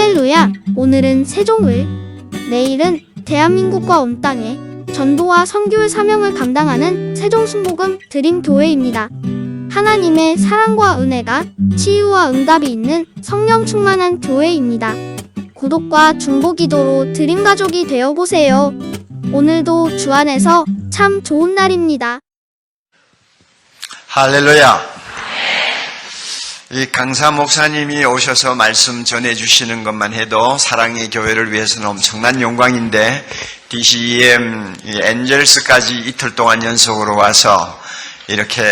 할렐루야! 오늘은 세종을, 내일은 대한민국과 온 땅에 전도와 선교의 사명을 감당하는 세종순복음 드림교회입니다. 하나님의 사랑과 은혜가 치유와 응답이 있는 성령 충만한 교회입니다. 구독과 중보기도로 드림가족이 되어보세요. 오늘도 주 안에서 참 좋은 날입니다. 할렐루야. 이 강사 목사님이 오셔서 말씀 전해주시는 것만 해도 사랑의 교회를 위해서는 엄청난 영광인데, DCEM 엔젤스까지 이틀 동안 연속으로 와서 이렇게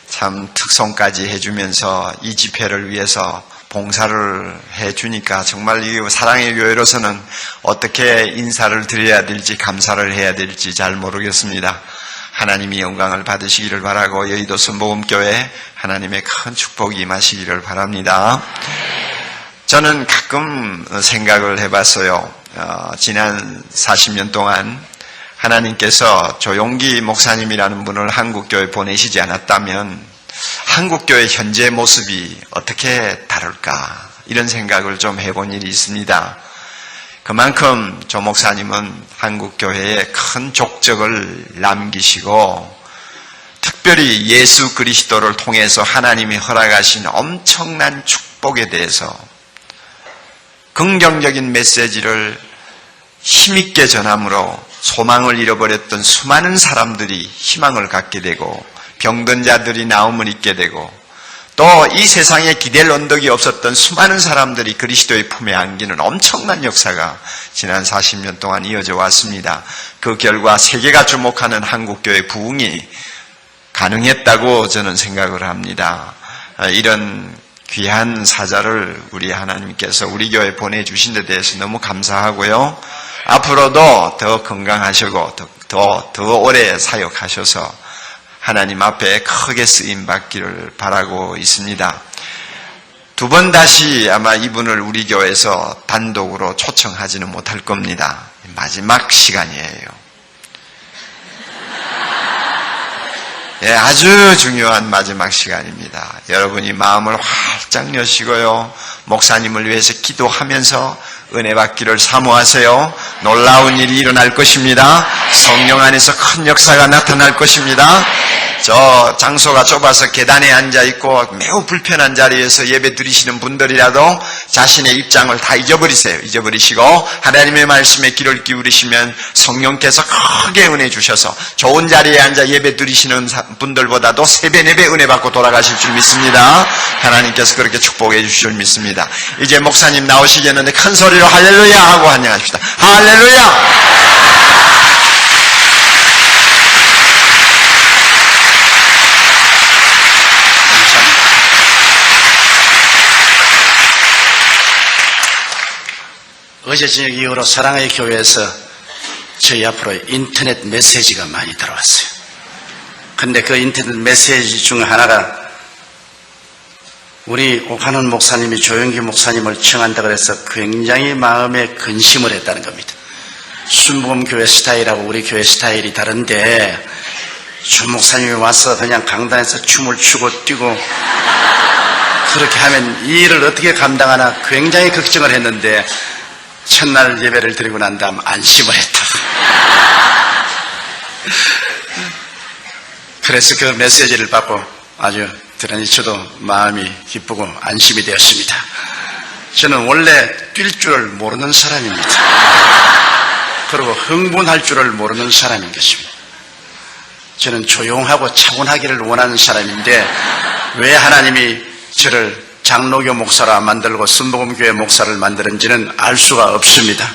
참 특송까지 해주면서 이 집회를 위해서 봉사를 해주니까 정말 이 사랑의 교회로서는 어떻게 인사를 드려야 될지, 감사를 해야 될지 잘 모르겠습니다. 하나님이 영광을 받으시기를 바라고, 여의도 순복음교회 하나님의 큰 축복이 임하시기를 바랍니다. 저는 가끔 생각을 해봤어요. 지난 40년 동안 하나님께서 조용기 목사님이라는 분을 한국교회에 보내시지 않았다면 한국교회 현재 모습이 어떻게 다를까, 이런 생각을 좀 해본 일이 있습니다. 그만큼 조 목사님은 한국교회에 큰 족적을 남기시고, 특별히 예수 그리스도를 통해서 하나님이 허락하신 엄청난 축복에 대해서 긍정적인 메시지를 힘있게 전함으로 소망을 잃어버렸던 수많은 사람들이 희망을 갖게 되고, 병든 자들이 나음을 입게 되고, 또 이 세상에 기댈 언덕이 없었던 수많은 사람들이 그리스도의 품에 안기는 엄청난 역사가 지난 40년 동안 이어져 왔습니다. 그 결과 세계가 주목하는 한국교회 부흥이 가능했다고 저는 생각을 합니다. 이런 귀한 사자를 우리 하나님께서 우리 교회에 보내주신 데 대해서 너무 감사하고요. 앞으로도 더 건강하시고 더 오래 사역하셔서 하나님 앞에 크게 쓰임 받기를 바라고 있습니다. 두 번 다시 아마 이분을 우리 교회에서 단독으로 초청하지는 못할 겁니다. 마지막 시간이에요. 예, 아주 중요한 마지막 시간입니다. 여러분이 마음을 활짝 여시고요, 목사님을 위해서 기도하면서 은혜 받기를 사모하세요. 놀라운 일이 일어날 것입니다. 성령 안에서 큰 역사가 나타날 것입니다. 저 장소가 좁아서 계단에 앉아있고 매우 불편한 자리에서 예배 드리시는 분들이라도 자신의 입장을 다 잊어버리세요. 잊어버리시고 하나님의 말씀에 귀를 기울이시면 성령께서 크게 은혜 주셔서 좋은 자리에 앉아 예배 드리시는 분들보다도 3배, 4배 은혜 받고 돌아가실 줄 믿습니다. 하나님께서 그렇게 축복해 주실 줄 믿습니다. 이제 목사님 나오시겠는데 큰 소리로 할렐루야 하고 환영하십시다. 할렐루야! 어제 저녁 이후로 사랑의 교회에서 저희 앞으로 인터넷 메시지가 많이 들어왔어요. 근데 그 인터넷 메시지 중 하나가 우리 오카논 목사님이 조영기 목사님을 청한다 그래서 굉장히 마음에 근심을 했다는 겁니다. 순복음교회 스타일하고 우리 교회 스타일이 다른데 조 목사님이 와서 그냥 강단에서 춤을 추고 뛰고 그렇게 하면 이 일을 어떻게 감당하나 굉장히 걱정을 했는데, 첫날 예배를 드리고 난 다음 안심을 했다. 그래서 그 메시지를 받고 아주 대단히 저도 마음이 기쁘고 안심이 되었습니다. 저는 원래 뛸 줄을 모르는 사람입니다. 그리고 흥분할 줄을 모르는 사람인 것입니다. 저는 조용하고 차분하기를 원하는 사람인데 왜 하나님이 저를 장로교 목사라 만들고 순복음교회 목사를 만드는지는 알 수가 없습니다.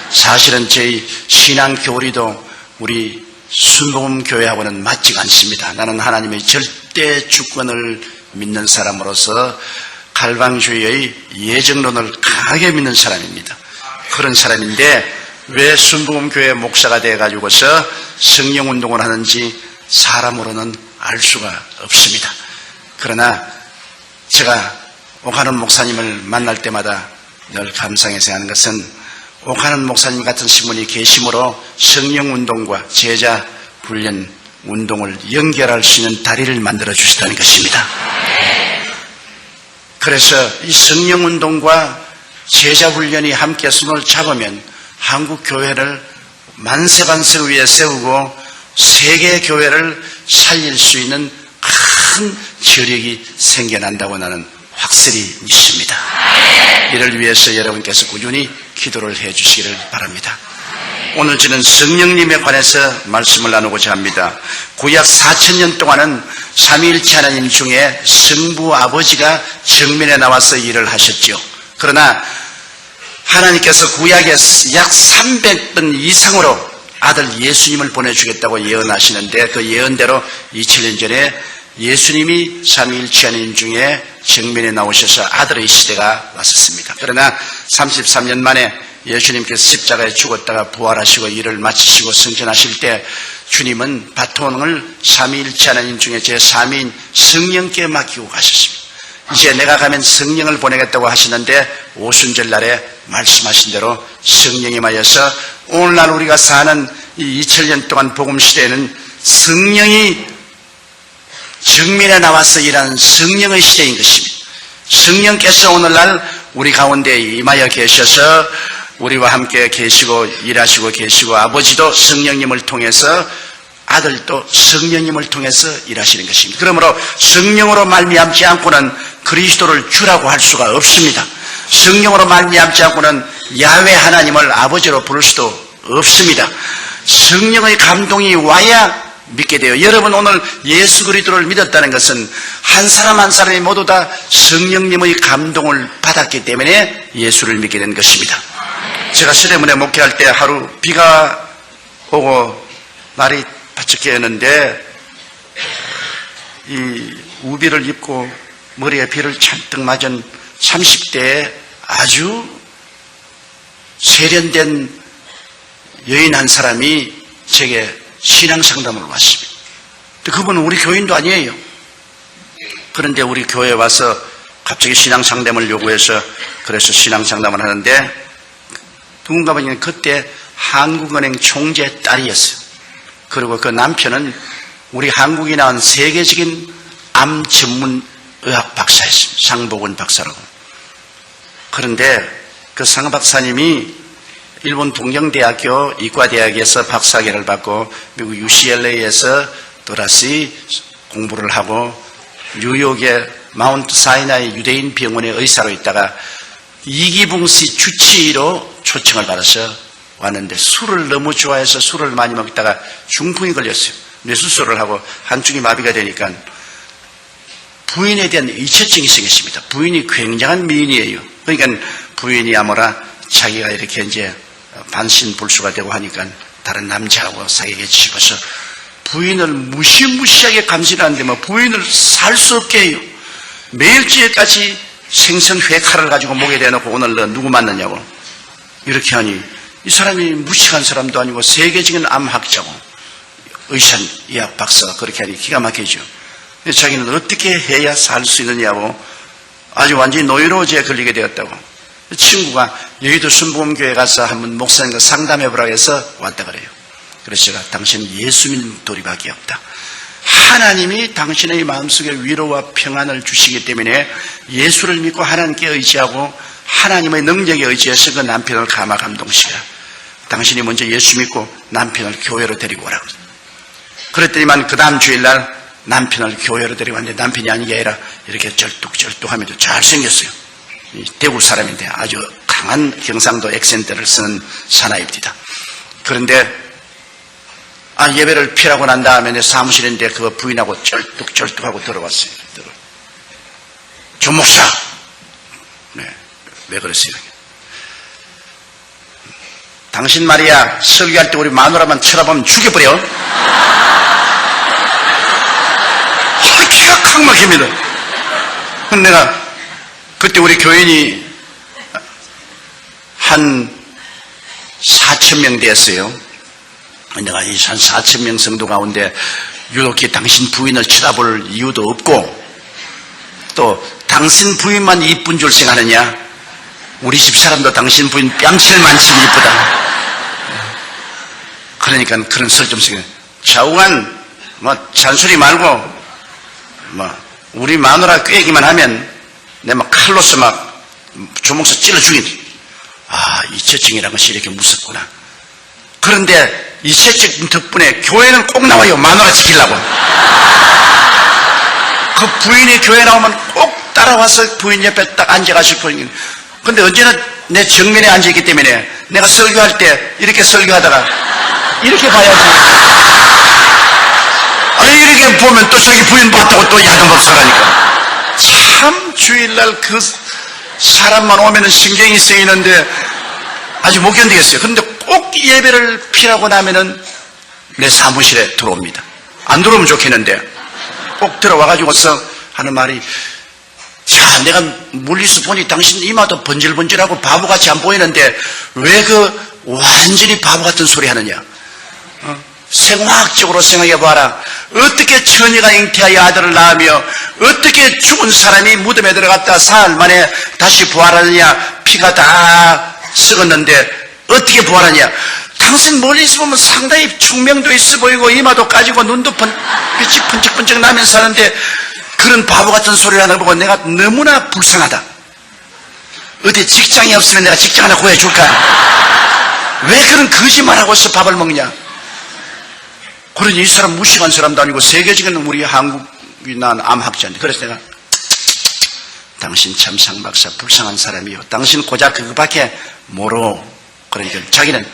사실은 저희 신앙 교리도 우리 순복음교회하고는 맞지가 않습니다. 나는 하나님의 절대 주권을 믿는 사람으로서 갈방주의의 예정론을 강하게 믿는 사람입니다. 그런 사람인데 왜 순복음교회 목사가 되어가지고서 성령운동을 하는지 사람으로는 알 수가 없습니다. 그러나 제가 오카논 목사님을 만날 때마다 늘 감상해서 하는 것은 오카논 목사님 같은 신분이 계심으로 성령운동과 제자 훈련 운동을 연결할 수 있는 다리를 만들어 주시다는 것입니다. 그래서 이 성령운동과 제자훈련이 함께 손을 잡으면 한국 교회를 만세반세 위에 세우고 세계 교회를 살릴 수 있는 큰 저력이 생겨난다고 나는 확실히 믿습니다. 이를 위해서 여러분께서 꾸준히 기도를 해 주시기를 바랍니다. 오늘 저는 성령님에 관해서 말씀을 나누고자 합니다. 구약 4000년 동안은 삼위일체 하나님 중에 성부 아버지가 정면에 나와서 일을 하셨죠. 그러나 하나님께서 구약에 약 300번 이상으로 아들 예수님을 보내주겠다고 예언하시는데 그 예언대로 2000년 전에 예수님이 삼위일체 하나님 중에 정면에 나오셔서 아들의 시대가 왔었습니다. 그러나 33년 만에 예수님께서 십자가에 죽었다가 부활하시고 일을 마치시고 승천하실 때 주님은 바톤을 삼위일체 하나님 중에 제3위인 성령께 맡기고 가셨습니다. 이제 내가 가면 성령을 보내겠다고 하시는데 오순절 날에 말씀하신 대로 성령이 임하여서 오늘날 우리가 사는 이 2000년 동안 복음 시대에는 성령이 정면에 나와서 일하는 성령의 시대인 것입니다. 성령께서 오늘날 우리 가운데 임하여 계셔서 우리와 함께 계시고 일하시고 계시고 아버지도 성령님을 통해서 아들도 성령님을 통해서 일하시는 것입니다. 그러므로 성령으로 말미암지 않고는 그리스도를 주라고 할 수가 없습니다. 성령으로 말미암지 않고는 야훼 하나님을 아버지로 부를 수도 없습니다. 성령의 감동이 와야 믿게 돼요. 여러분 오늘 예수 그리스도를 믿었다는 것은 한 사람 한 사람이 모두 다 성령님의 감동을 받았기 때문에 예수를 믿게 된 것입니다. 제가 세례문에 목회할 때 하루 비가 오고 날이 바짝 깨었는데 이 우비를 입고 머리에 비를 잔뜩 맞은 30대의 아주 세련된 여인 한 사람이 제게 신앙상담을 왔습니다. 그분은 우리 교인도 아니에요. 그런데 우리 교회에 와서 갑자기 신앙상담을 요구해서 그래서 신앙상담을 하는데 누군가 보니까 그때 한국은행 총재 딸이었어요. 그리고 그 남편은 우리 한국이 나온 세계적인 암 전문 의학 박사였습니다. 상복원 박사라고. 그런데 그 상 박사님이 일본 동경대학교 이과대학에서 박사학위를 받고 미국 UCLA에서 또다시 공부를 하고 뉴욕의 마운트 사이나이 유대인 병원의 의사로 있다가 이기붕 씨 주치의로 초청을 받아서 왔는데 술을 너무 좋아해서 술을 많이 먹다가 중풍이 걸렸어요. 뇌수술을 하고 한쪽이 마비가 되니까 부인에 대한 의처증이 생겼습니다. 부인이 굉장한 미인이에요. 그러니까 부인이 아무라 자기가 이렇게 이제 반신불수가 되고 하니까 다른 남자하고 사귀게 싶어서 부인을 무시무시하게 감시하는데 뭐 부인을 살 수 없게 해요. 매일찌개까지 생선회 칼을 가지고 목에 대놓고 오늘 너 누구 만났냐고 이렇게 하니 이 사람이 무식한 사람도 아니고 세계적인 암학자고 의학 박사가 그렇게 하니 기가 막히죠. 그래서 자기는 어떻게 해야 살 수 있느냐고 아주 완전히 노이로제에 걸리게 되었다고. 친구가 여의도 순복음교회 가서 한번 목사님과 상담해보라고 해서 왔다 그래요. 그래서 제가 당신은 예수 믿는 도리밖에 없다. 하나님이 당신의 마음속에 위로와 평안을 주시기 때문에 예수를 믿고 하나님께 의지하고 하나님의 능력에 의지해서 그 남편을 감화 감동시켜라. 당신이 먼저 예수 믿고 남편을 교회로 데리고 오라고. 그랬더니만 그 다음 주일날 남편을 교회로 데리고 왔는데 남편이 아니게 아니라 이렇게 쩔뚝쩔뚝하면서 잘생겼어요. 대구 사람인데 아주 강한 경상도 액센트를 쓰는 사나이입니다. 그런데 예배를 피하고 난 다음에 사무실인데 그거 부인하고 쩔뚝쩔뚝하고 들어왔어요. 조 목사! 네, 왜 그랬어요? 당신 말이야 설교할 때 우리 마누라만 쳐다보면 죽여버려. 기가 칵 막힙니다. 내가 그때 우리 교인이 한 4,000명 됐어요. 내가 이 한 4,000명 성도 가운데 유독히 당신 부인을 쳐다볼 이유도 없고 또 당신 부인만 이쁜 줄 생각하느냐? 우리 집 사람도 당신 부인 뺨칠 만큼 이쁘다. 그러니까 그런 설 좀 쓰게 좌우간 잔소리 말고 우리 마누라 꾀기만 하면 내 막 칼로서 막 주먹서 찔러 죽인. 아, 이체증이라는 것이 이렇게 무섭구나. 그런데 이체증 덕분에 교회는 꼭 나와요. 마누라 지키려고. 그 부인이 교회 나오면 꼭 따라와서 부인 옆에 딱 앉아가실 거예요. 근데 언제나 내 정면에 앉아있기 때문에 내가 설교할 때 이렇게 설교하다가 이렇게 봐야지. 아니, 이렇게 보면 또 저기 부인 봤다고 또 야단 법사라니까. 참 주일날 그 사람만 오면은 신경이 쓰이는데 아주 못 견디겠어요. 그런데 꼭 예배를 피하고 나면은 내 사무실에 들어옵니다. 안 들어오면 좋겠는데 꼭 들어와가지고서 하는 말이, 야, 내가 멀리서 보니 당신 이마도 번질번질하고 바보같이 안 보이는데 왜 그 완전히 바보 같은 소리 하느냐. 생화학적으로 생각해봐라. 어떻게 처녀가 잉태하여 아들을 낳으며 어떻게 죽은 사람이 무덤에 들어갔다 사흘 만에 다시 부활하느냐. 피가 다 썩었는데 어떻게 부활하냐. 당신 멀리서 보면 상당히 충명도 있어 보이고 이마도 까지고 눈도 빛이 번쩍번쩍 나면서 하는데 그런 바보 같은 소리를 하는 거 보고 내가 너무나 불쌍하다. 어디 직장이 없으면 내가 직장 하나 구해줄까. 왜 그런 거짓말하고서 밥을 먹냐. 그러니 이 사람 무식한 사람도 아니고 세계적인 우리 한국이 난 암학자인데, 그래서 내가 당신 참 상박사 불쌍한 사람이요. 당신 고작 그거밖에 모르. 그러니까 자기는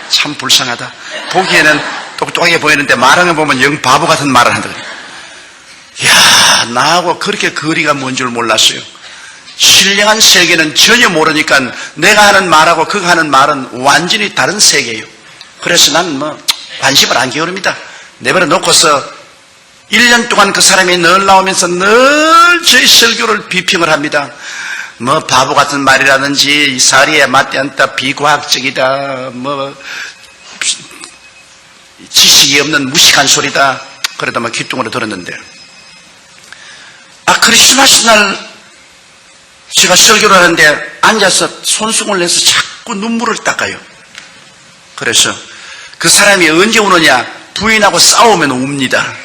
참 불쌍하다. 보기에는 똑똑하게 보이는데 말하는 거 보면 영 바보 같은 말을 한다. 이야, 나하고 그렇게 거리가 먼 줄 몰랐어요. 신령한 세계는 전혀 모르니까 내가 하는 말하고 그가 하는 말은 완전히 다른 세계예요. 그래서 난 관심을 안 기울입니다. 내버려 놓고서 1년 동안 그 사람이 늘 나오면서 늘 저희 설교를 비평을 합니다. 바보 같은 말이라든지 사리에 맞지 않다, 비과학적이다, 지식이 없는 무식한 소리다. 그러다 귓등으로 들었는데, 크리스마스 날 제가 설교를 하는데 앉아서 손수건을 내서 자꾸 눈물을 닦아요. 그래서 그 사람이 언제 우느냐, 부인하고 싸우면 웁니다.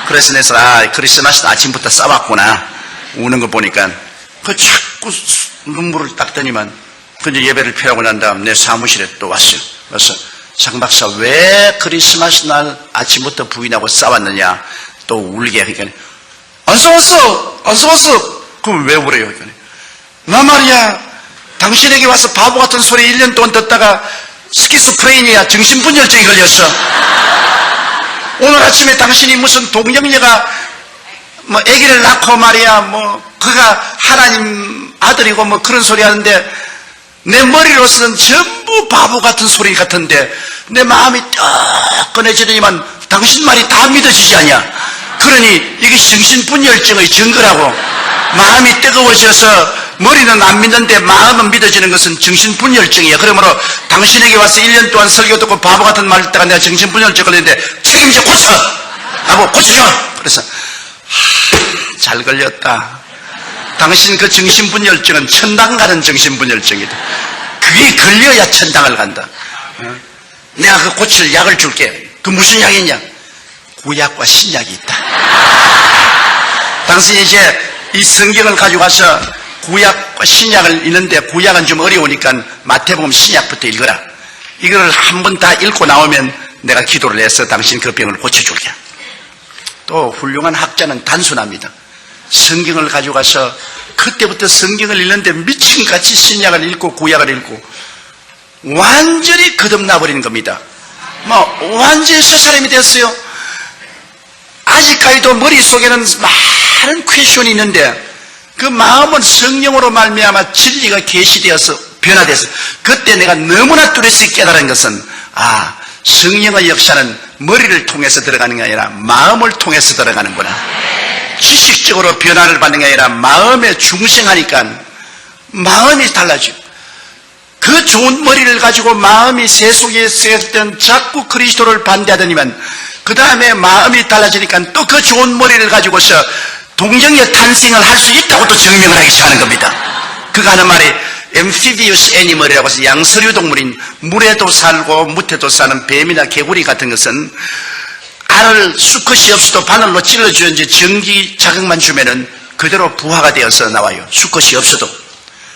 그래서 내서 크리스마스 아침부터 싸웠구나, 우는 거 보니까. 그 자꾸 눈물을 닦더니만, 근데 예배를 피하고 난 다음 내 사무실에 또 왔어요. 그래서 장 박사, 왜 크리스마스 날 아침부터 부인하고 싸웠느냐, 또 울게 하니까, 안 싸웠어. 그럼 왜 울어요? 나 말이야, 당신에게 와서 바보 같은 소리 1년 동안 듣다가 스키스프레이니아, 정신분열증이 걸렸어. 오늘 아침에 당신이 무슨 동정녀가 아기를 낳고 말이야, 그가 하나님 아들이고 그런 소리 하는데 내 머리로서는 전부 바보 같은 소리 같은데 내 마음이 뜨끈해지더니만 당신 말이 다 믿어지지 않냐. 그러니 이게 정신분열증의 증거라고. 마음이 뜨거워져서 머리는 안 믿는데 마음은 믿어지는 것은 정신분열증이야. 그러므로 당신에게 와서 1년 동안 설교 듣고 바보 같은 말 듣다가 내가 정신분열증 걸렸는데 책임져 고쳐! 하고 고쳐줘! 그래서 잘 걸렸다. 당신 그 정신분열증은 천당 가는 정신분열증이다. 그게 걸려야 천당을 간다. 내가 그 고칠 약을 줄게. 그 무슨 약이 있냐? 구약과 신약이 있다. 당신이 이제 이 성경을 가지고 와서 구약과 신약을 읽는데, 구약은 좀 어려우니까 마태복음 신약부터 읽어라. 이걸 한 번 다 읽고 나오면 내가 기도를 해서 당신 그 병을 고쳐줄게. 또 훌륭한 학자는 단순합니다. 성경을 가지고 가서 그때부터 성경을 읽는데 미친같이 신약을 읽고 구약을 읽고 완전히 거듭나버리는 겁니다. 완전히 새 사람이 됐어요. 아직까지도 머릿속에는 많은 퀘션이 있는데 그 마음은 성령으로 말미암아 진리가 계시되어서 변화돼서, 그때 내가 너무나 뚜렷이 깨달은 것은 성령의 역사는 머리를 통해서 들어가는 게 아니라 마음을 통해서 들어가는구나. 지식적으로 변화를 받는 게 아니라 마음에 중생하니까 마음이 달라져. 그 좋은 머리를 가지고 마음이 세속에 쓰였을 때는 자꾸 그리스도를 반대하더니만 그 다음에 마음이 달라지니까 또 그 좋은 머리를 가지고서 동정의 탄생을 할 수 있다고 또 증명을 하기 시작하는 겁니다. 그가 하는 말이 amphibious animal이라고 해서 양서류 동물인, 물에도 살고 무태도 사는 뱀이나 개구리 같은 것은 알을 수컷이 없어도 바늘로 찔러주는지 전기 자극만 주면은 그대로 부화가 되어서 나와요. 수컷이 없어도.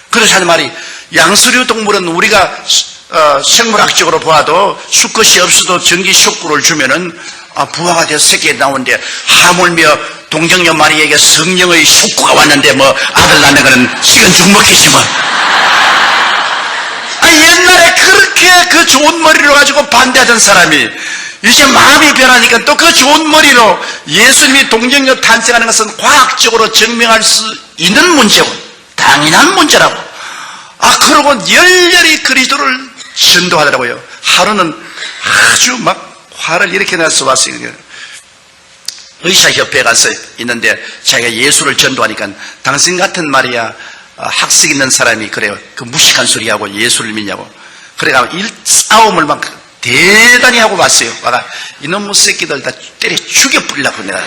그래서 하는 말이 양서류 동물은 우리가 생물학적으로 보아도 수컷이 없어도 전기 쇼크를 주면은 부화가 돼서 새끼가 나오는데 하물며 동정녀 마리에게 성령의 쇼크가 왔는데 뭐 아들 낳는 거는 식은 죽 먹히지 뭐. 옛날에 그렇게 그 좋은 머리로 가지고 반대하던 사람이 이제 마음이 변하니까 또 그 좋은 머리로 예수님이 동정녀 탄생하는 것은 과학적으로 증명할 수 있는 문제고 당연한 문제라고. 그러고 열렬히 그리스도를 전도하더라고요. 하루는 아주 막 화를 이렇게 내서 왔어요. 의사협회에 가서 있는데 자기가 예수를 전도하니까 당신 같은 말이야 학식 있는 사람이 그래요. 그 무식한 소리하고 예수를 믿냐고. 그래가 싸움을 막 대단히 하고 왔어요. 이놈의 새끼들 다 때려 죽여 뿌리려고 내가.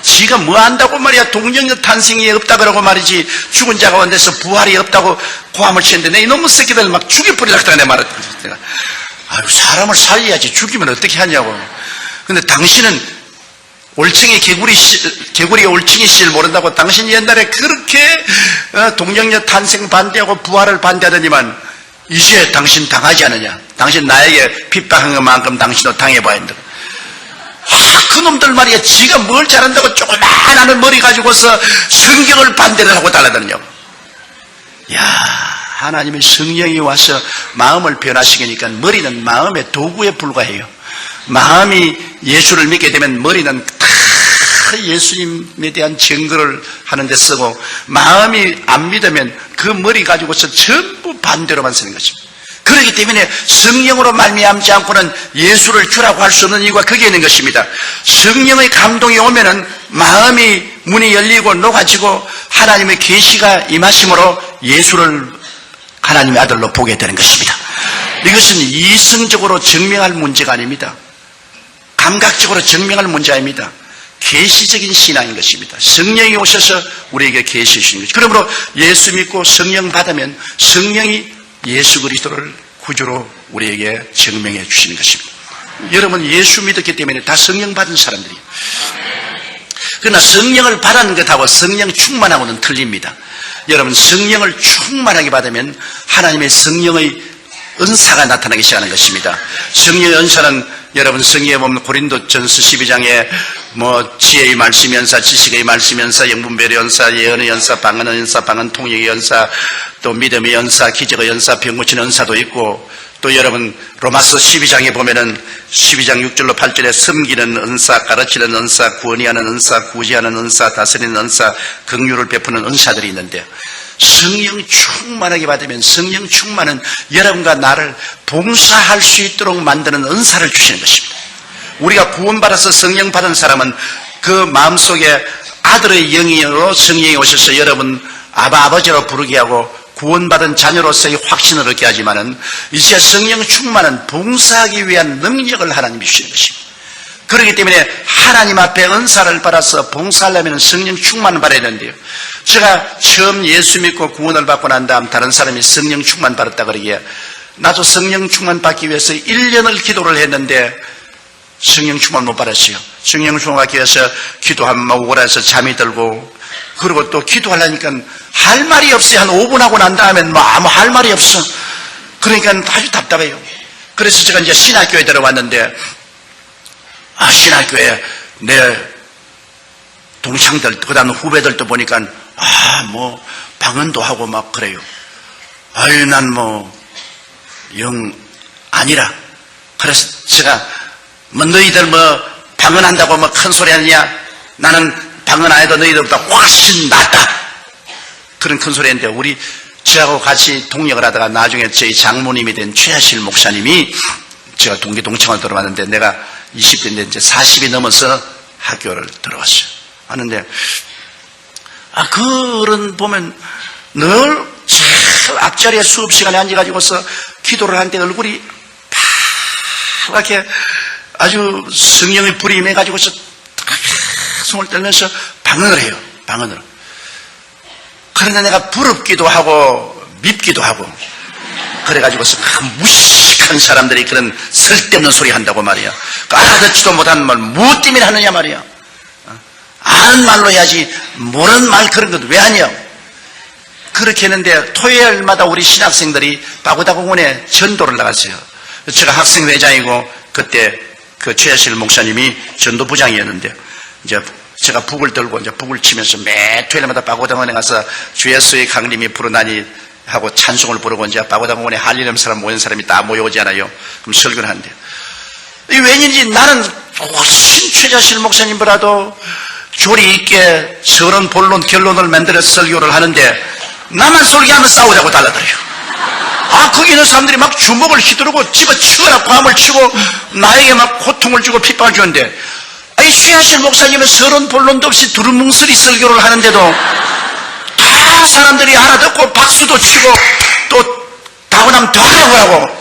지가 뭐 안다고 말이야. 동정녀 탄생이 없다 그러고 말이지. 죽은 자가 원돼서 부활이 없다고 고함을 치는데 내 이놈의 새끼들 막 죽여 뿌리려고 내가 말했다. 내가 사람을 살려야지 죽이면 어떻게 하냐고. 근데 당신은 개구리가 올챙이 씨를 모른다고. 당신 옛날에 그렇게 동정녀 탄생 반대하고 부활을 반대하더니만 이제 당신 당하지 않느냐. 당신 나에게 핍박한 것만큼 당신도 당해봐야 한다. 그놈들 말이야. 지가 뭘 잘한다고 조그마한 머리 가지고서 성경을 반대를 하고 달라드느냐고. 하나님의 성령이 와서 마음을 변화시키니까 머리는 마음의 도구에 불과해요. 마음이 예수를 믿게 되면 머리는 다 예수님에 대한 증거를 하는데 쓰고, 마음이 안 믿으면 그 머리 가지고서 전부 반대로만 쓰는 것입니다. 그렇기 때문에 성령으로 말미암지 않고는 예수를 주라고 할 수 없는 이유가 거기에 있는 것입니다. 성령의 감동이 오면은 마음이 문이 열리고 녹아지고 하나님의 계시가 임하심으로 예수를 하나님의 아들로 보게 되는 것입니다. 이것은 이성적으로 증명할 문제가 아닙니다. 감각적으로 증명할 문제 아닙니다. 계시적인 신앙인 것입니다. 성령이 오셔서 우리에게 계시해 주시는 것입니다. 그러므로 예수 믿고 성령 받으면 성령이 예수 그리스도를 구주로 우리에게 증명해 주시는 것입니다. 여러분 예수 믿었기 때문에 다 성령 받은 사람들이에요. 그러나 성령을 받은 것하고 성령 충만하고는 틀립니다. 여러분 성령을 충만하게 받으면 하나님의 성령의 은사가 나타나기 시작하는 것입니다. 성령의 은사는 여러분 성경에 보면 고린도전서 12장에 지혜의 말씀 연사, 지식의 말씀 연사, 영분별의 연사, 예언의 연사, 방언의 연사, 방언 통역의 연사, 또 믿음의 연사, 기적의 연사, 병 고치는 연사도 있고, 또 여러분 로마서 12장에 보면은 12장 6절로 8절에 섬기는 은사, 가르치는 은사, 구원하는 은사, 구제하는 은사, 다스리는 은사, 긍휼을 베푸는 은사들이 있는데, 성령 충만하게 받으면 성령 충만은 여러분과 나를 봉사할 수 있도록 만드는 은사를 주시는 것입니다. 우리가 구원받아서 성령 받은 사람은 그 마음속에 아들의 영으로 성령이 오셔서 여러분 아버지로 부르게 하고 구원받은 자녀로서의 확신을 얻게 하지만은 이제 성령 충만은 봉사하기 위한 능력을 하나님이 주시는 것입니다. 그렇기 때문에 하나님 앞에 은사를 받아서 봉사하려면 성령 충만을 받아야 되는데요. 제가 처음 예수 믿고 구원을 받고 난 다음 다른 사람이 성령 충만 받았다 그러기에 나도 성령 충만 받기 위해서 1년을 기도를 했는데 성령 충만 못 받았어요. 성령 충만 받기 위해서 기도하면 오라해서 잠이 들고, 그리고 또 기도하려니까 할 말이 없어요. 한 5분 하고 난 다음엔 아무 할 말이 없어. 그러니까 아주 답답해요. 그래서 제가 이제 신학교에 들어왔는데 신학교에 내 동창들, 그 다음 후배들도 보니까 방언도 하고 막 그래요. 난 영 아니라. 그래서 제가 너희들 방언한다고 큰 소리 하느냐? 나는 방언 안 해도 너희들보다 훨씬 낫다. 그런 큰 소리 했는데 저하고 같이 동역을 하다가 나중에 저희 장모님이 된 최하실 목사님이 제가 동창을 들어왔는데 내가 20대인데 이제 40이 넘어서 학교를 들어왔어요. 하는데 그런 보면 늘 제일 앞자리에 수업 시간에 앉아가지고서 기도를 하는데 얼굴이 파랗게 아주 성령의 불이 임해가지고서 손을 떨면서 방언을 해요. 방언을. 그런데 내가 부럽기도 하고 밉기도 하고 그래가지고서 무식한 사람들이 그런 쓸데없는 소리 한다고 말이야. 알아듣지도 못하는 말 뭐 때문에 하느냐 말이야. 아는 말로 해야지 모르는 말 그런 것도 왜 하냐. 그렇게 했는데 토요일마다 우리 신학생들이 바구다공원에 전도를 나갔어요. 제가 학생회장이고 그때 그 최하실 목사님이 전도부장이었는데 이제 제가 북을 들고 이제 북을 치면서 매 토요일마다 바구다공원에 가서 주 예수의 강림이 부르나니 하고 찬송을 부르고 이제 바구다공원에 할 일 없는 사람 모인 사람이 다 모여오잖아요. 그럼 설교를 하는데요. 왠지 나는 훨씬 최자실 목사님보다도 조리 있게 서론 본론 결론을 만들어서 설교를 하는데 나만 설교하면 싸우자고 달라들어요. 거기 있는 사람들이 막 주먹을 휘두르고 집어치거나 밤을 치고 나에게 막 고통을 주고 핍박을 주는데 최하실 목사님은 서론 본론도 없이 두루뭉술이 설교를 하는데도 다 사람들이 알아듣고 박수도 치고 또 다고 나면 더 하라고 하고.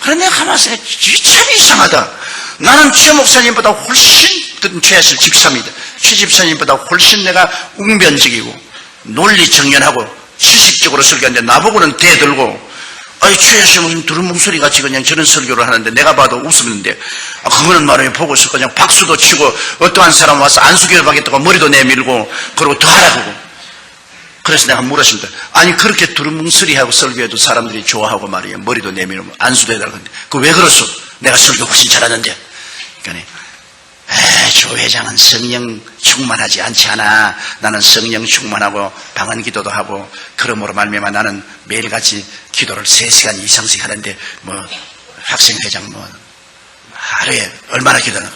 그런데 내가 가만히 생각해 참 이상하다. 나는 최 목사님보다 훨씬 최하실 집사입니다. 최 집사님보다 훨씬 내가 웅변적이고 논리 정연하고 지식적으로 설교하는데 나보고는 대들고 최하실 목사님 두루뭉술이 같이 그냥 저런 설교를 하는데 내가 봐도 웃었는데 그거는 말이에요. 보고서 그냥 박수도 치고 어떠한 사람 와서 안수교를 하겠다고 머리도 내밀고 그러고 더 하라고. 그래서 내가 물었습니다. 아니 그렇게 두루뭉술이하고 설교해도 사람들이 좋아하고 말이에요. 머리도 내밀고 안수도 해달라고 하는데 그 왜 그렇소? 내가 설교 훨씬 잘하는데. 그러니까 조 회장은 성령 충만하지 않지 않아. 나는 성령 충만하고 방언 기도도 하고 그러므로 말미암아 나는 매일같이 기도를 3시간 이상씩 하는데 뭐 학생회장 뭐 하루에 얼마나 기도하나?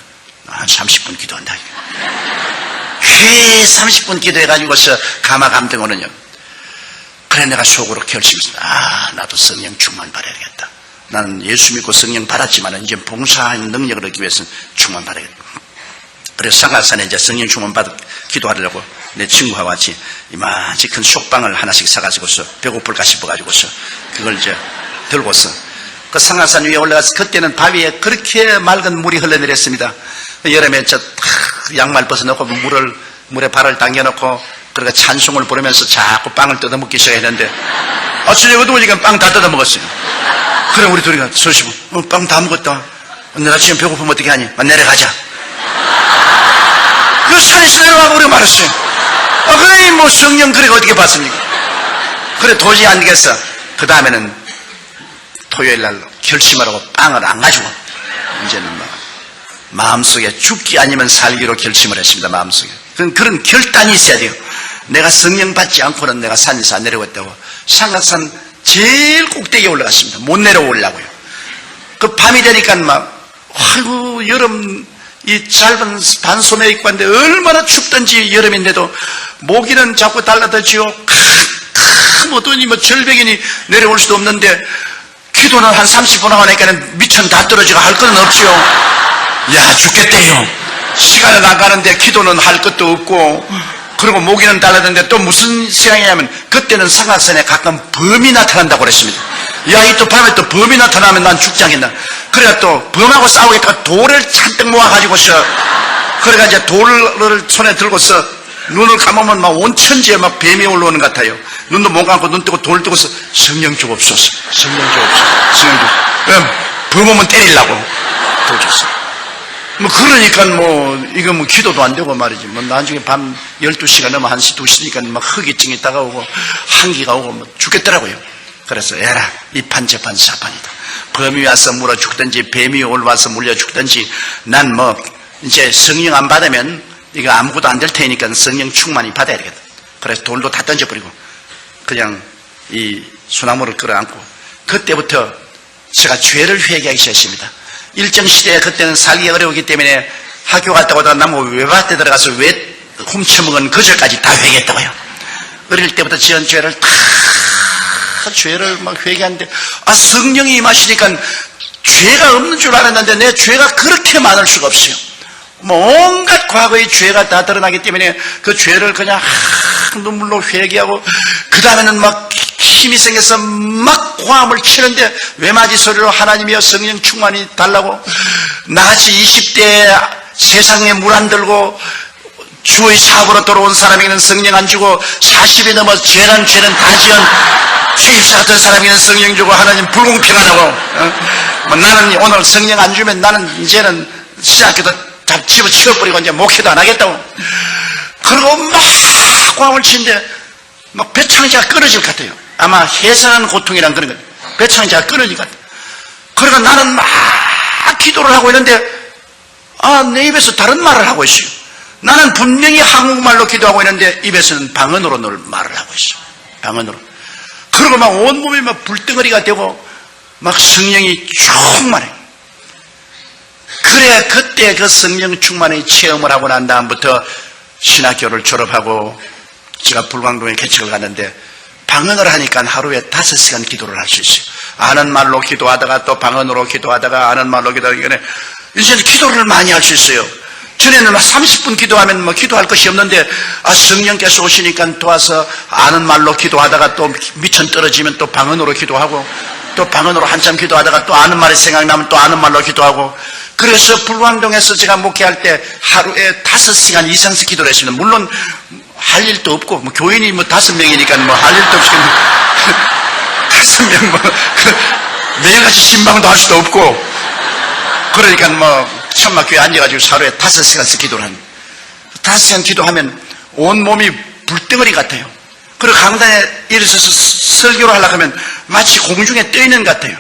한 30분 기도한다. 회 30분 기도해가지고서 가마감등어는요. 그래 내가 속으로 결심했습니다. 나도 성령 충만 받아야겠다. 나는 예수 믿고 성령 받았지만 이제 봉사하는 능력을 얻기 위해서는 충만 받아야겠다. 그래서 상가산에 이제 성령 충만 받아 기도하려고 내 친구와 같이 이만치 큰 속방을 하나씩 사가지고서 배고플까 싶어가지고서 그걸 이제 들고서 그 상가산 위에 올라가서 그때는 바위에 그렇게 맑은 물이 흘러내렸습니다. 여름에 저 양말 벗어놓고 물에 발을 당겨놓고 그러니까 찬송을 부르면서 자꾸 빵을 뜯어먹기 시작했는데 저녁 어두우니까 빵 다 뜯어먹었어요. 그래 우리 둘이가 소시고 빵 다 먹었다. 내가 지금 배고프면 어떻게 하니? 내려가자. 그 산에서 내려가고 우리가 말했어요. 그래 뭐 성령 그래 어떻게 봤습니까? 그래 도저히 안 되겠어. 그 다음에는 토요일날 결심하라고 빵을 안 가지고 이제는 막 마음속에 죽기 아니면 살기로 결심을 했습니다. 마음속에. 그런 결단이 있어야 돼요. 내가 성령 받지 않고는 내가 산에서 안 내려왔다고. 상각산 제일 꼭대기에 올라갔습니다. 못 내려오려고요. 그 밤이 되니까 막 아이고 여름 이 짧은 반소매 입고 왔는데 얼마나 춥던지 여름인데도 모기는 자꾸 달라들지요. 어떠니 뭐 절벽이니 내려올 수도 없는데 기도는 한 30분 하고 나니까는 미천 다 떨어지고 할 건 없지요. 야 죽겠대요. 시간은 안 가는데 기도는 할 것도 없고 그리고 모기는 달라드는데 또 무슨 생각이냐면 그때는 상하산에 가끔 범이 나타난다고 그랬습니다. 야 이 또 밤에 또 범이 나타나면 난 죽지 않겠나. 그래가 또 범하고 싸우겠다 돌을 잔뜩 모아가지고서 그래가 이제 돌을 손에 들고서 눈을 감으면 막 온 천지에 막 뱀이 올라오는 것 같아요. 눈도 못 감고 눈 뜨고 돌 뜨고서 성령 주옵소서 성령 주옵소서 성령 주옵소서. 범 오면 때리려고 돌 줬어. 뭐 그러니까 뭐 이거 뭐 기도도 안 되고 말이지. 뭐 나중에 밤 12시가 넘어 1시 2시니까 막 허기증이 다가오고 한기가 오고 뭐 죽겠더라고요. 그래서 에라 이 판재판 사판이다. 범이 와서 물어 죽든지 뱀이 올라와서 물려 죽든지 난 뭐 이제 성령 안 받으면 이거 아무것도 안 될 테니까 성령 충만히 받아야 되겠다. 그래서 돌도 다 던져버리고 그냥 이 소나무를 끌어안고 그때부터 제가 죄를 회개하기 시작했습니다. 일정 시대에 그때는 살기 어려웠기 때문에 학교 갔다 오다가 나무 외밭에 들어가서 왜 훔쳐먹은 거절까지 다 회개했다고요. 어릴 때부터 지은 죄를 다 죄를 막 회개하는데 성령이 임하시니까 죄가 없는 줄 알았는데 내 죄가 그렇게 많을 수가 없어요. 뭐 온갖 과거의 죄가 다 드러나기 때문에 그 죄를 그냥 눈물로 회개하고 그 다음에는 막 힘이 생겨서 막 고함을 치는데 외마디 소리로 하나님이여 성령 충만히 달라고 나같이 20대에 세상에 물 안 들고 주의 사업으로 돌아온 사람에게는 성령 안 주고 40이 넘어 죄는 다 지은 죄입사 같은 사람에게는 성령 주고 하나님 불공평하다고 나는 오늘 성령 안 주면 나는 이제는 신학교도 다 집어치워버리고 이제 목회도 안 하겠다고. 그리고 막 광을 치는데 막 배창자가 끊어질 것 같아요. 아마 해산하는 고통이란 그런 거예요. 배창자가 끊어질 것 같아요. 그러니까 나는 막 기도를 하고 있는데 내 입에서 다른 말을 하고 있어요. 나는 분명히 한국말로 기도하고 있는데 입에서는 방언으로 말을 하고 있어요. 방언으로. 그리고 막 온몸이 막 불덩어리가 되고 막 성령이 충만해. 그래 그때 그 성령 충만의 체험을 하고 난 다음부터 신학교를 졸업하고 제가 불광동에 개척을 갔는데 방언을 하니까 하루에 5시간 기도를 할 수 있어요. 아는 말로 기도하다가 또 방언으로 기도하다가 아는 말로 기도하다가 이제는 기도를 많이 할 수 있어요. 전에는 30분 기도하면 뭐 기도할 것이 없는데 성령께서 오시니까 도와서 아는 말로 기도하다가 또 미천 떨어지면 또 방언으로 기도하고 또 방언으로 한참 기도하다가 또 아는 말이 생각나면 또 아는 말로 기도하고 그래서 불광동에서 제가 목회할 때 하루에 5시간 이상씩 기도를 했습니다. 물론 할 일도 없고 뭐 교인이 뭐 5명이니까 뭐 할 일도 없이 5명 뭐 매일같이 신방도 할 수도 없고 그러니까 뭐 천막교회에 앉아가지고 하루에 5시간씩 기도를 합니다. 5시간 기도하면 온몸이 불덩어리 같아요. 그리고 강단에 일어서서 설교를 하려고 하면 마치 공중에 떠 있는 것 같아요.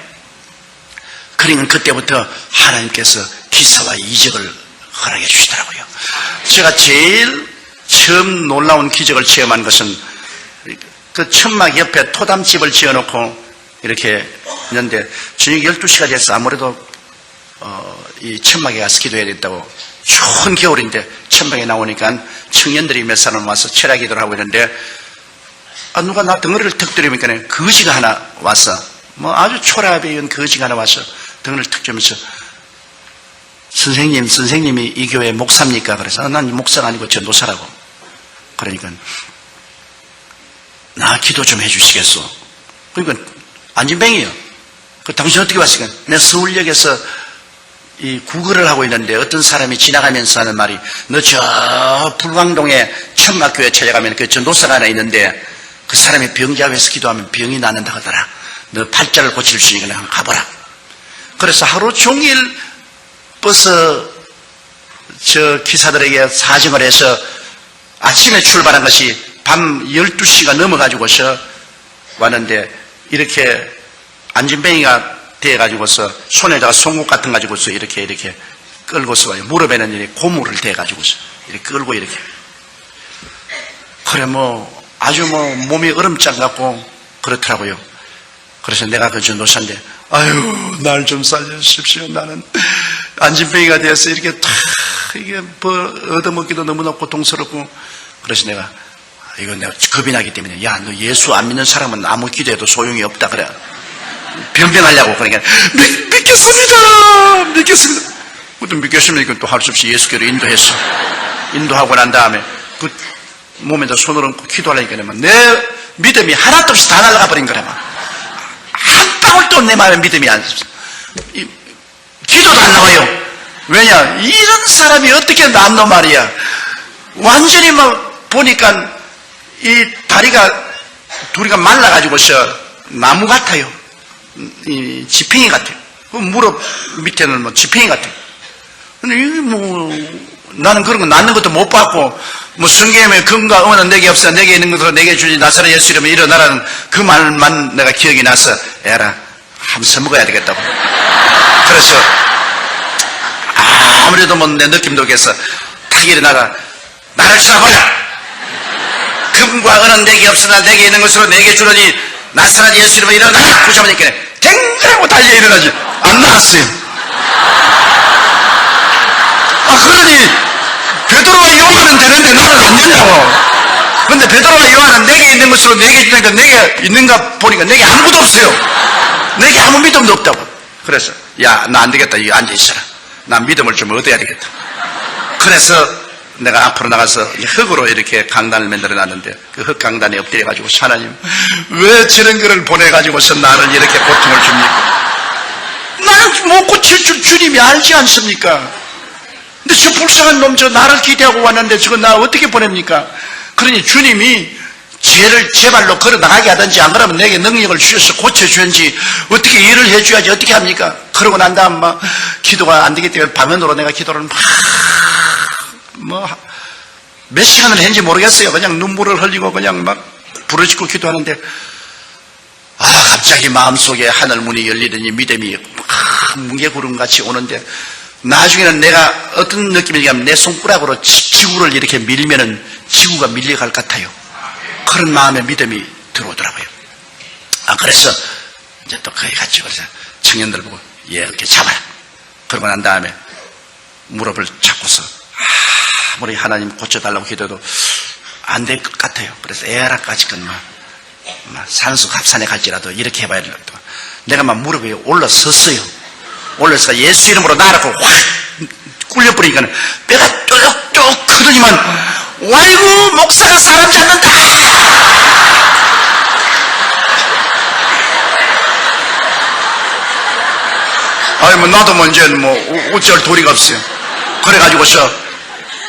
그러니까 그때부터 하나님께서 기사와 이적을 허락해 주시더라고요. 제가 제일 처음 놀라운 기적을 체험한 것은 그 천막 옆에 토담집을 지어놓고 이렇게 있는데 저녁 12시가 돼서 아무래도 이 천막에 가서 기도해야 된다고 추운 겨울인데 천막에 나오니까 청년들이 몇 사람 와서 철야 기도를 하고 있는데 누가 나 덩어리를 턱 들이니까 거지가 하나 와서 뭐 아주 초라하게 이은 거지가 하나 와서 덩어리를 턱 들면서 선생님이 이 교회 목사입니까? 그래서 난 목사가 아니고 전도사라고. 그러니까 나 기도 좀 해주시겠어? 그러니까 안진뱅이요. 그 당신 어떻게 왔을까? 내가 서울역에서 이 구걸을 하고 있는데 어떤 사람이 지나가면서 하는 말이 너 저 불광동에 천막교회 찾아가면 그 전도사가 하나 있는데 그 사람이 병자회에서 기도하면 병이 낫는다 하더라. 너 팔자를 고칠 수 있으니까 한번 가보라. 그래서 하루 종일 버스 저 기사들에게 사정을 해서 아침에 출발한 것이 밤 12시가 넘어가지고서 왔는데 이렇게 안진뱅이가 대가지고서 손에다가 송곳 같은 가지고서 이렇게 끌고서 와요. 무릎에는 이렇게 고무를 대가지고서 이렇게 끌고 이렇게. 그래 뭐 아주 뭐 몸이 얼음장 같고 그렇더라고요. 그래서 내가 그 전도사인데 아유 날 좀 살려주십시오. 나는 안진뱅이가 되어서 이렇게 탁 이게 뭐 얻어먹기도 너무나 고통스럽고 그래서 내가 이거 내가 겁이 나기 때문에 야 너 예수 안 믿는 사람은 아무 기도해도 소용이 없다 그래. 변명하려고 그러니까 믿겠습니다. 그것도 믿겠습니다. 이건 또 할 수 없이 예수께로 인도했어. 인도하고 난 다음에 그 몸에다 손을 얹고 기도하려니까 내 믿음이 하나도 없이 다 날아가 버린 거라. 한 방울도 내 마음에 믿음이 안 있어. 기도도 안 나와요. 왜냐? 이런 사람이 어떻게 낫노 말이야. 완전히 막 보니까 이 다리가 둘이가 말라가지고서 나무 같아요. 이 지팽이 같아요. 그 무릎 밑에는 뭐 지팽이 같아요. 근데 이게 뭐 나는 그런 거 낫는 것도 못 봤고 뭐 성경에 금과 은은 내게 없어 내게 있는 것으로 내게 주지 나사렛 예수 이름으로 일어나라는 그 말만 내가 기억이 나서 에라 한번 써먹어야 되겠다고. 그래서 아무래도 뭐 내 느낌도 겠어 탁 일어나가 나를 쏴봐라. 금과 은은 내게 없으나 내게 있는 것으로 내게 주려니 나사렛 예수 이름으로 일어나라. 그 잡으니까 댕그라고 달려 일어나지. 안 나왔어요. 그러니 베드로와 요한은 되는데 나는 안 되냐고. 근데 베드로와 요한은 내게 있는 것으로 내게 주니까 내게 있는가 보니까 내게 아무것도 없어요. 내게 아무 믿음도 없다고. 그래서 야 나 안 되겠다. 여기 앉아있어라. 난 믿음을 좀 얻어야 되겠다. 그래서 내가 앞으로 나가서 흙으로 이렇게 강단을 만들어 놨는데 그 흙 강단에 엎드려가지고 하나님 왜 저런 거를 보내가지고서 나를 이렇게 고통을 줍니까? 나는 못 고칠 줄 주님이 알지 않습니까? 근데 저 불쌍한 놈 저 나를 기대하고 왔는데 저거 나 어떻게 보냅니까? 그러니 주님이 죄를 제 발로 걸어 나가게 하든지 안 그러면 내게 능력을 주셔서 고쳐주는지 어떻게 일을 해줘야지 어떻게 합니까? 그러고 난 다음 막 기도가 안 되기 때문에 방언으로 내가 기도를 막 몇 시간을 했는지 모르겠어요. 그냥 눈물을 흘리고 그냥 막 부르짖고 기도하는데, 갑자기 마음속에 하늘문이 열리더니 믿음이 뭉게구름같이 오는데, 나중에는 내가 어떤 느낌이냐면 내 손가락으로 지구를 이렇게 밀면은 지구가 밀려갈 것 같아요. 그런 마음의 믿음이 들어오더라고요. 그래서 이제 또 거기 갔죠. 그래서 청년들 보고 이렇게 잡아라. 그러고 난 다음에 무릎을 잡고서 아무리 하나님 고쳐달라고 기도해도 안 될 것 같아요. 그래서 에라까지건 산수 갑산에 갈지라도 이렇게 해봐야 된다. 내가 막 무릎 위에 올라섰어요. 올라서 예수 이름으로 나라고 확 굴려버리니까 뼈가 쭉 크더니만, 와이고 목사가 사람 잡는다. 나도 이제 어쩔 도리가 없어요. 그래가지고서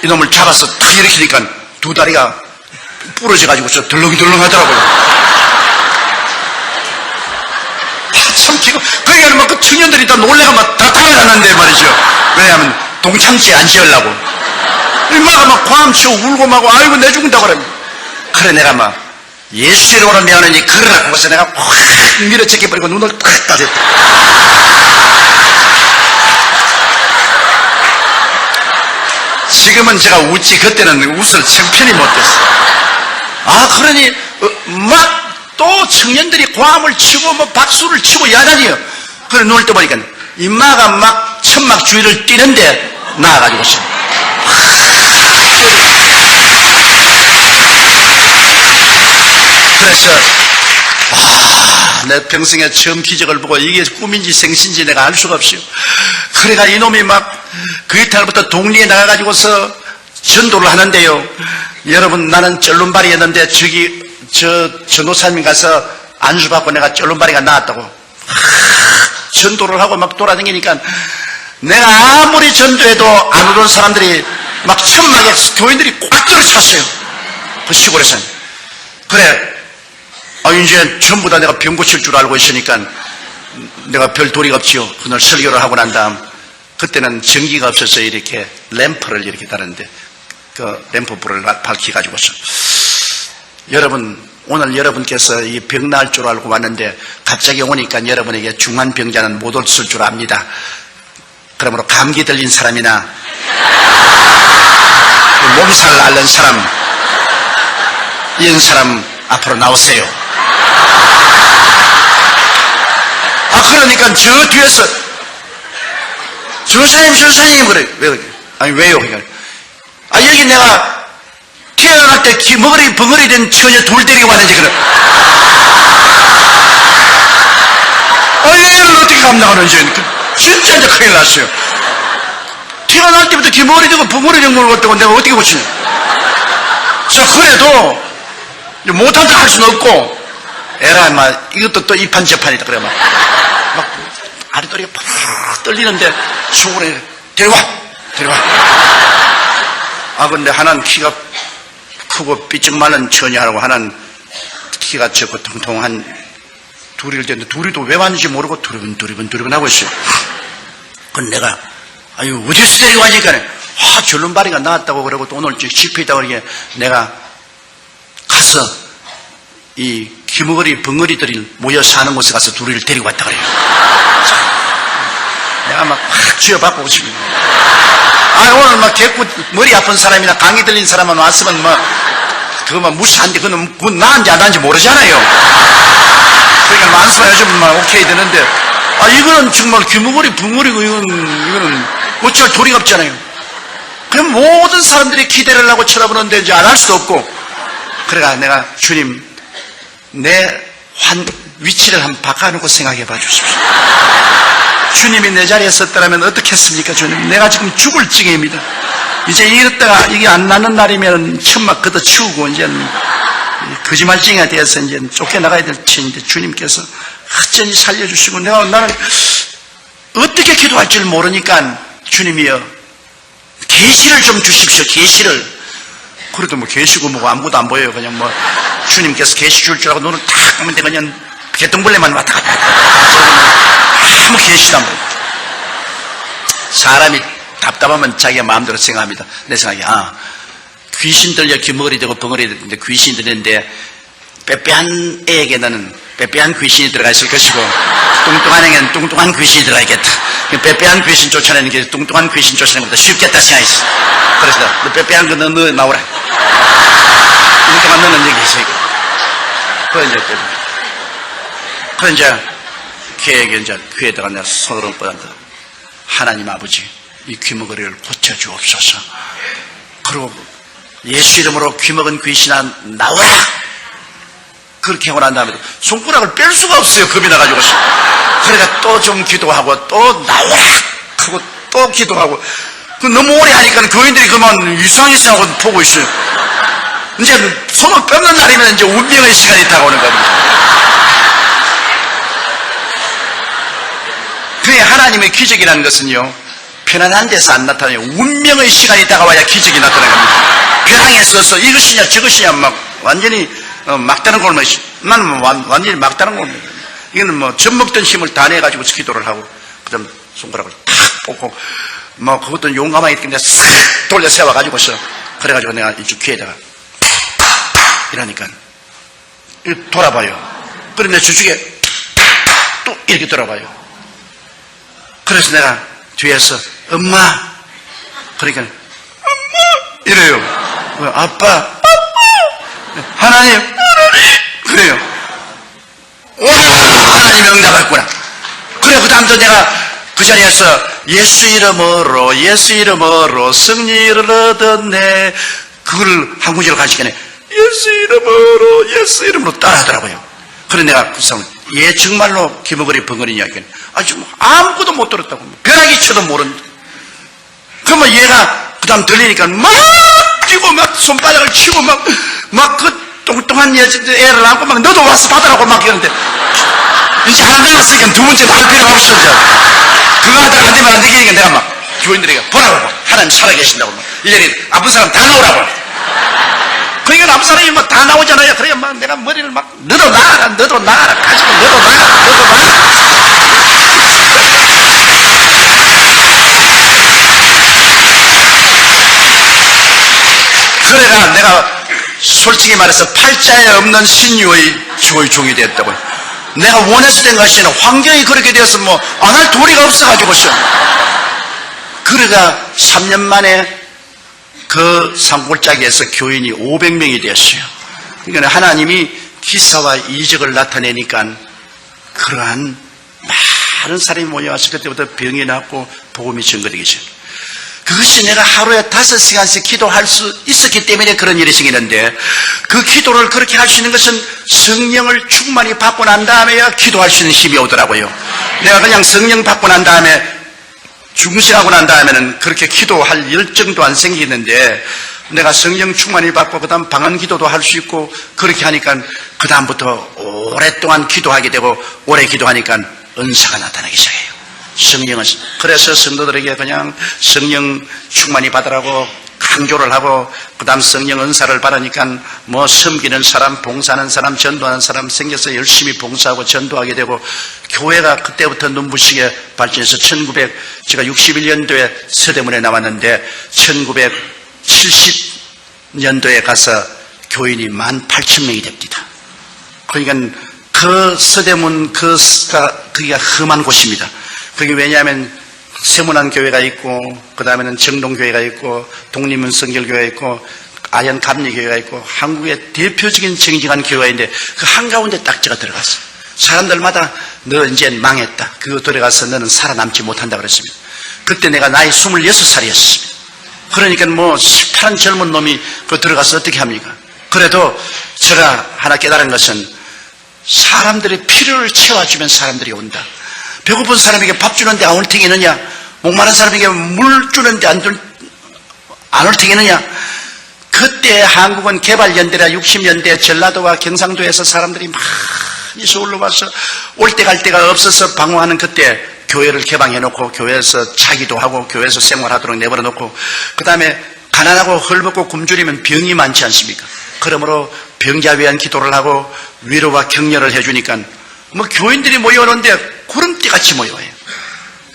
이놈을 잡아서 탁 일으키니까 두 다리가 부러져가지고서 덜렁덜렁 하더라고요. 참 기가, 그러니까 그 청년들이 다 놀래가 다 달아갔는데 말이죠. 왜냐하면 동창지에 안 지으려고. 엄마가 막 과음치고 울고 막, 아이고 내 죽는다고 그래. 그래 내가 예수 이름으로 미안하니 그러라고 해서 내가 확 밀어제껴버리고 눈을 탁 따졌다. 지금은 제가 웃지, 그때는 웃을 정편이 못됐어. 그러니 막 또 청년들이 고함을 치고 박수를 치고 야단이요. 그래 눈을 떠보니까 임마가 막 천막 주위를 뛰는데 나와가지고서 그래서 내 평생에 처음 기적을 보고 이게 꿈인지 생신지 내가 알 수가 없어요. 그래가 이놈이 그 이탈부터 동리에 나가가지고서 전도를 하는데요. 여러분, 나는 쩔눈발이였는데 전도사님 가서 안수받고 내가 쩔눈발이가 나왔다고 전도를 하고 막 돌아다니니까 내가 아무리 전도해도 안 오던 사람들이 막 천막에 교인들이 꽉 들어찼어요. 그 시골에서는. 그래, 이제 전부 다 내가 병 고칠 줄 알고 있으니까 내가 별 도리가 없지요. 그날 설교를 하고 난 다음, 그때는 전기가 없어서 이렇게 램프를 이렇게 다는데 그 램프불을 밝혀가지고서, 여러분, 오늘 여러분께서 이 병 나을 줄 알고 왔는데 갑자기 오니까 여러분에게 중한 병자는 못 없을 줄 압니다. 그러므로 감기 들린 사람이나 몸살 앓는 사람, 이런 사람 앞으로 나오세요. 그러니까 저 뒤에서 주사님 그래. 왜 그래? 왜요? 여기 내가 태어날 때 벙어리 된 처녀 둘 데리고 왔는지 그래. 얘를 어떻게 감당하는지. 진짜 이제 큰일 났어요. 태어날 때부터 벙어리 되고 벙어리 된 걸 갖다고 내가 어떻게 고치냐. 자, 그래도 못한다 할 수는 없고, 이것도 또 이판저판이다. 그래, 막 아랫도리가 팍 떨리는데 속으로 데려와. 근데 하나는 키가 크고 삐쩍 마른 처녀하고 하나는 키가 적고 통통한 둘이를 됐는데, 둘이도 왜 왔는지 모르고 두리번 하고 있어요. 그럼 내가 어디서 데려가니까 절름발이가 나왔다고 그러고 또 오늘 집회 있다고 그러게 내가 가서 이 기머거리 벙어리들이 모여 사는 곳에 가서 둘이를 데리고 왔다 그래요. 내가 막 쥐어받고 오시고, 오늘 개꾸 머리 아픈 사람이나 감기 들린 사람만 왔으면 그거 무시한데, 그건 나은지 안 나은지 모르잖아요. 그러니까 만수가 요즘 오케이 되는데, 이거는 정말 기머거리 벙어리고 이거는 어쩔 도리가 없잖아요. 그럼 모든 사람들이 기대를 하고 쳐다보는데 이제 안 할 수도 없고, 그래가 내가 주님, 내 위치를 한번 바꿔놓고 생각해 봐 주십시오. 주님이 내 자리에 섰더라면 어떻겠습니까? 주님, 내가 지금 죽을 지경입니다. 이제 이랬다가 이게 안 나는 날이면 천막 걷어 치우고 이제 거짓말쟁이가 되어서 이제 쫓겨나가야 될 터인데, 주님께서 어쩐지 살려주시고, 나는 어떻게 기도할 줄 모르니까 주님이여 계시를 좀 주십시오. 계시를. 그래도 계시고 아무것도 안 보여요. 그냥 주님께서 계시 줄 줄 알고 눈을 탁 감는데 그냥 개똥벌레만 왔다 갔다 아무 계시도 안 보여요. 사람이 답답하면 자기가 마음대로 생각합니다. 내 생각에, 귀신 들려 귀머거리 되고 벙어리 되는데 귀신 들리는데 빼빼한 애에게는 빼빼한 귀신이 들어가 있을 것이고 뚱뚱한 애에게는 뚱뚱한 귀신이 들어가 있겠다. 빼빼한 귀신 쫓아내는 게 뚱뚱한 귀신 쫓아내는 것보다 쉽겠다 생각했어. 그래서 너 빼빼한 거 너 나오라. 뚱뚱한 너는 여기 있으니까. 그래 이제 걔에게 이제 귀에다가 내가 손으로 뻗었다. 하나님 아버지, 이 귀머거리를 고쳐주옵소서. 그리고 예수 이름으로 귀먹은 귀신아 나오라. 그렇게 하고 난 다음에 손가락을 뺄 수가 없어요. 겁이 나가지고. 그러니까 또 좀 기도하고 또 나오라 하고 또 기도하고. 너무 오래 하니까 교인들이 그만 이상하게 생각하고 보고 있어요. 이제 손을 뺏는 날이면 이제 운명의 시간이 다가오는 겁니다. 그게 하나님의 기적이라는 것은요, 편안한 데서 안 나타나요. 운명의 시간이 다가와야 기적이 나타나는 겁니다. 벼랑에 서서 이것이냐 저것이냐 막 완전히 막다른 골목, 나는 완전히 막다른 골목. 이거는 뭐 젖먹던 힘을 다 내가지고 기도를 하고, 그 다음 손가락을 탁 뽑고, 뭐 그것도 용감하게 그냥 싹 돌려 세워가지고서, 그래가지고 내가 이쪽 귀에다가 이러니까 돌아봐요. 그런데 저쪽에 또 이렇게 돌아봐요. 그래서 내가 뒤에서 엄마, 그러니까 엄마 이래요. 아빠, 하나님, 그래요. 와, 하나님이 응답했구나. 그래, 그 다음부터 내가 그 자리에서 예수 이름으로 승리를 얻었네. 그걸 한 구절 가시겠네. 예수 이름으로 따라하더라고요. 그래, 내가 그 사람, 얘 정말로 기머거리 벙어리 이야기는 아주 아무것도 못 들었다고. 벼락이 쳐도 모른다. 그러면 얘가 그 다음 들리니까 막 뛰고 막 손바닥을 치고 막 그 뚱뚱한 애를 안고 막 너도 와서 받으라고 막 이러는데 이제 하나 나갔으니까 두 번째 할 필요가 없어. 그거 하다가 안 되면 안 되니까 내가 막 교인들에게 보라고 하나님 살아계신다고 막 이제는 아픈 사람 다 나오라고. 그러니까 아픈 사람이 막 다 나오잖아요. 그러니까 막 내가 머리를 막 너도 나가라 가지고 너도 나가라. 그래가 내가 솔직히 말해서 팔자에 없는 신유의 주의 종이 됐다고요. 내가 원해서 된 것이 아니라 환경이 그렇게 되어서 뭐 안 할 도리가 없어가지고서. 그래가 3년 만에 그 산골짜기에서 교인이 500명이 됐어요. 그러니까 하나님이 기사와 이적을 나타내니까 그러한 많은 사람이 모여와서 그때부터 병이 낫고 복음이 전거되기 시작해요. 그것이 내가 하루에 5시간씩 기도할 수 있었기 때문에 그런 일이 생기는데, 그 기도를 그렇게 할 수 있는 것은 성령을 충만히 받고 난 다음에야 기도할 수 있는 힘이 오더라고요. 내가 그냥 성령 받고 난 다음에 중생하고 난 다음에는 그렇게 기도할 열정도 안 생기는데, 내가 성령 충만히 받고 그 다음 방언 기도도 할 수 있고 그렇게 하니까 그 다음부터 오랫동안 기도하게 되고, 오래 기도하니까 은사가 나타나기 시작해요. 성령은. 그래서 성도들에게 그냥 성령 충만히 받으라고 강조를 하고, 그 다음 성령 은사를 받으니까 뭐 섬기는 사람, 봉사하는 사람, 전도하는 사람 생겨서 열심히 봉사하고 전도하게 되고, 교회가 그때부터 눈부시게 발전해서 제가 61년도에 서대문에 나왔는데 1970년도에 가서 교인이 18,000명이 됩니다. 그러니까 그 서대문 거기가 험한 곳입니다. 그게 왜냐하면 세문안 교회가 있고, 그 다음에는 정동교회가 있고, 독립문성결교회가 있고, 아현감리교회가 있고, 한국의 대표적인 정직한 교회인데 그 한가운데 딱 제가 들어갔어요. 사람들마다 너 이제 망했다. 그거 들어가서 너는 살아남지 못한다 그랬습니다. 그때 내가 나이 26살이었습니다. 그러니까 뭐 파란 젊은 놈이 그 들어가서 어떻게 합니까? 그래도 제가 하나 깨달은 것은 사람들의 필요를 채워주면 사람들이 온다. 배고픈 사람에게 밥 주는데 안 올 테겠느냐? 목마른 사람에게 물 주는데 안 올 테겠느냐? 그때 한국은 개발연대라 60년대 전라도와 경상도에서 사람들이 많이 서울로 와서 올 때 갈 데가 없어서 방황하는 그때 교회를 개방해놓고 교회에서 자기도 하고 교회에서 생활하도록 내버려놓고, 그 다음에 가난하고 헐벗고 굶주리면 병이 많지 않습니까? 그러므로 병자 위한 기도를 하고 위로와 격려를 해주니까 뭐 교인들이 모여오는데 구름띠같이 모여요.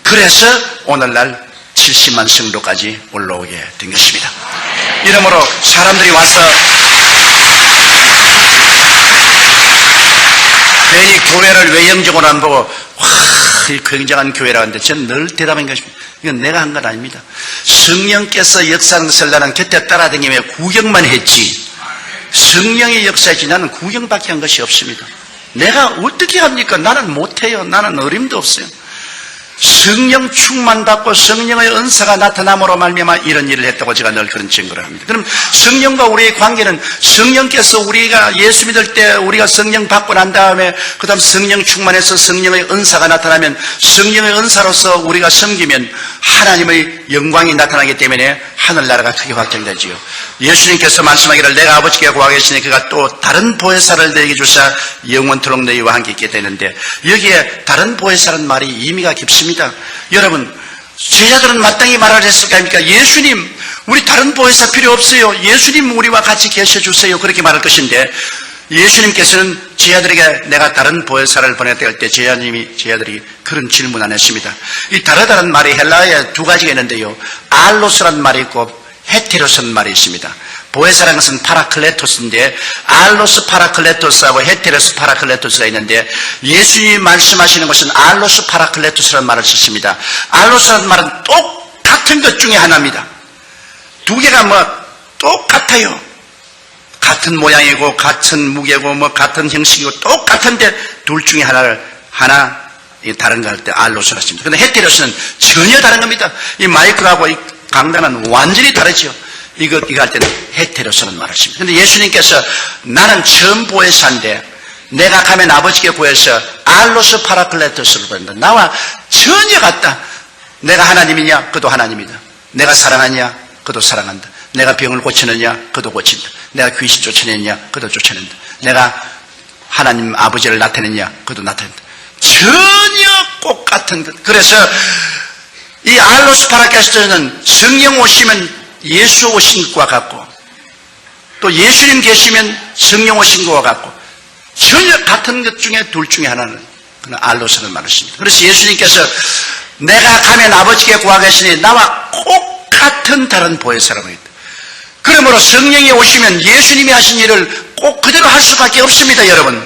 그래서 오늘날 70만 성도까지 올라오게 된 것입니다. 이러므로 사람들이 와서 괜히 교회를 외형적으로 안 보고 와, 이 굉장한 교회라고 하는데 저는 늘 대답한 것입니다. 이건 내가 한 건 아닙니다. 성령께서 역사하는 나는 곁에 따라다니며 구경만 했지 성령의 역사이지 나는 구경밖에 한 것이 없습니다. 내가 어떻게 합니까? 나는 못해요. 나는 어림도 없어요. 성령 충만받고 성령의 은사가 나타남으로 말미암아 이런 일을 했다고 제가 늘 그런 증거를 합니다. 그럼 성령과 우리의 관계는 성령께서 우리가 예수 믿을 때 우리가 성령 받고 난 다음에 그 다음 성령 충만해서 성령의 은사가 나타나면 성령의 은사로서 우리가 섬기면 하나님의 영광이 나타나기 때문에 하늘나라가 크게 확장되지요. 예수님께서 말씀하기를 내가 아버지께 구하겠으니 그가 또 다른 보혜사를 너에게 주사 영원토록 너희와 함께 있게 되는데 여기에 다른 보혜사라는 말이 의미가 깊습니다. 여러분 제자들은 마땅히 말을 했을 거 아닙니까? 예수님 우리 다른 보혜사 필요 없어요. 예수님 우리와 같이 계셔주세요. 그렇게 말할 것인데 예수님께서는 제자들에게 내가 다른 보혜사를 보냈다 할 때 제자들이 그런 질문 안 했습니다. 이 다르다는 말이 헬라어에 두 가지가 있는데요. 알로스라는 말이 있고 헤테로스라는 말이 있습니다. 보혜사라는 것은 파라클레토스인데 알로스 파라클레토스하고 헤테로스 파라클레토스가 있는데 예수님이 말씀하시는 것은 알로스 파라클레토스라는 말을 썼습니다. 알로스라는 말은 똑같은 것 중에 하나입니다. 두 개가 똑같아요. 같은 모양이고 같은 무게고 같은 형식이고 똑같은데 둘 중에 하나 다른 거 할 때 알로스라 했습니다. 그런데 헤테로스는 전혀 다른 겁니다. 이 마이크하고 이 강단은 완전히 다르죠. 이거 할 때는 헤테로스는 말하십니다. 그런데 예수님께서 나는 전 보혜사인데 내가 가면 아버지께 구해서 알로스 파라클레토스를 보낸다. 나와 전혀 같다. 내가 하나님이냐? 그도 하나님이다. 내가 사랑하냐? 그도 사랑한다. 내가 병을 고치느냐? 그도 고친다. 내가 귀신 쫓아내느냐? 그도 쫓아낸다. 내가 하나님 아버지를 나타내느냐? 그도 나타낸다. 전혀 똑같은 것. 그래서 이 알로스 파라클레토스는 성령 오시면 예수 오신 것과 같고 또 예수님 계시면 성령 오신 것과 같고 전혀 같은 것 중에 둘 중에 하나는 그는 알로스를 말했습니다. 그래서 예수님께서 내가 가면 아버지께 구하겠으니 나와 꼭 같은 다른 보혜사라고 했다. 그러므로 성령이 오시면 예수님이 하신 일을 꼭 그대로 할 수밖에 없습니다. 여러분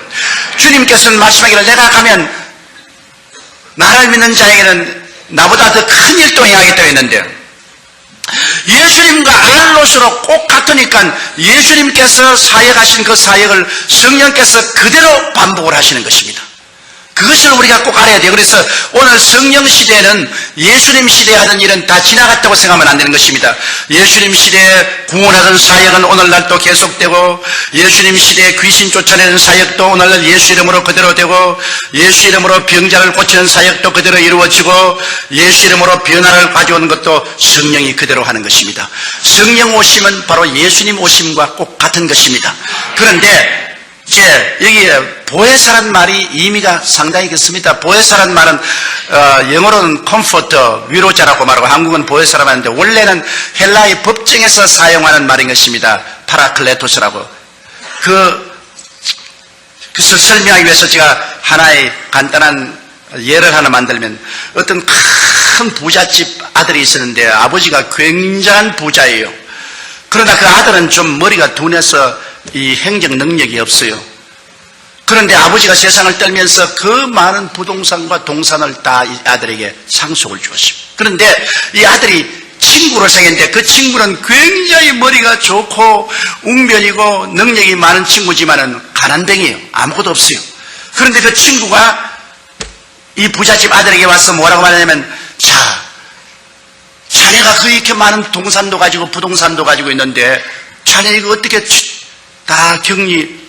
주님께서는 말씀하기를 내가 가면 나를 믿는 자에게는 나보다 더 큰 일도 행하겠다고 했는데 예수님과 알로스로 꼭 같으니까 예수님께서 사역하신 그 사역을 성령께서 그대로 반복을 하시는 것입니다. 그것을 우리가 꼭 알아야 돼요. 그래서 오늘 성령 시대는 예수님 시대에 하던 일은 다 지나갔다고 생각하면 안 되는 것입니다. 예수님 시대에 구원하던 사역은 오늘날 또 계속되고 예수님 시대에 귀신 쫓아내는 사역도 오늘날 예수 이름으로 그대로 되고 예수 이름으로 병자를 고치는 사역도 그대로 이루어지고 예수 이름으로 변화를 가져오는 것도 성령이 그대로 하는 것입니다. 성령 오심은 바로 예수님 오심과 꼭 같은 것입니다. 그런데 여기에 보혜사란 말이 의미가 상당히 깊습니다. 보혜사란 말은 영어로는 컴포터, 위로자라고 말하고 한국은 보혜사라고 하는데 원래는 헬라의 법정에서 사용하는 말인 것입니다. 파라클레토스라고. 그것을 설명하기 위해서 제가 하나의 간단한 예를 하나 만들면 어떤 큰 부잣집 아들이 있었는데 아버지가 굉장한 부자예요. 그러나 그 아들은 좀 머리가 둔해서 이 행정 능력이 없어요. 그런데 아버지가 세상을 떨면서 그 많은 부동산과 동산을 다 이 아들에게 상속을 주었습니다. 그런데 이 아들이 친구를 사귀었는데 그 친구는 굉장히 머리가 좋고 웅변이고 능력이 많은 친구지만은 가난뱅이에요. 아무것도 없어요. 그런데 그 친구가 이 부잣집 아들에게 와서 뭐라고 말하냐면 자네가 그렇게 많은 동산도 가지고 부동산도 가지고 있는데 자네 이거 어떻게 다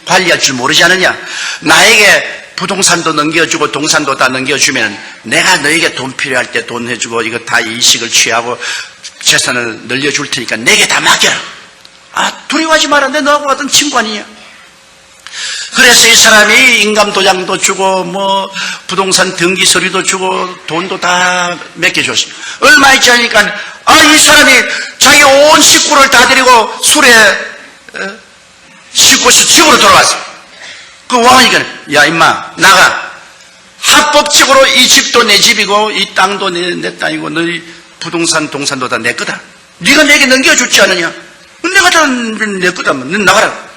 관리할 줄 모르지 않느냐? 나에게 부동산도 넘겨주고 동산도 다 넘겨주면 내가 너에게 돈 필요할 때 돈 해주고 이거 다 이식을 취하고 재산을 늘려줄 테니까 내게 다 맡겨라. 두려워하지 마라. 내 너하고 같은 친구 아니냐? 그래서 이 사람이 인감도장도 주고 부동산 등기 서류도 주고 돈도 다 맡겨줬어요. 얼마 있지 않으니까 이 사람이 자기 온 식구를 다 데리고 술에 싣고서 집으로 돌아갔어. 그 왕이니까 야 임마 나가. 합법적으로 이 집도 내 집이고 이 땅도 내 땅이고 너희 부동산 동산도 다 내 거다. 네가 내게 넘겨줬지 않느냐? 내가 다 내 거다. 넌 나가라.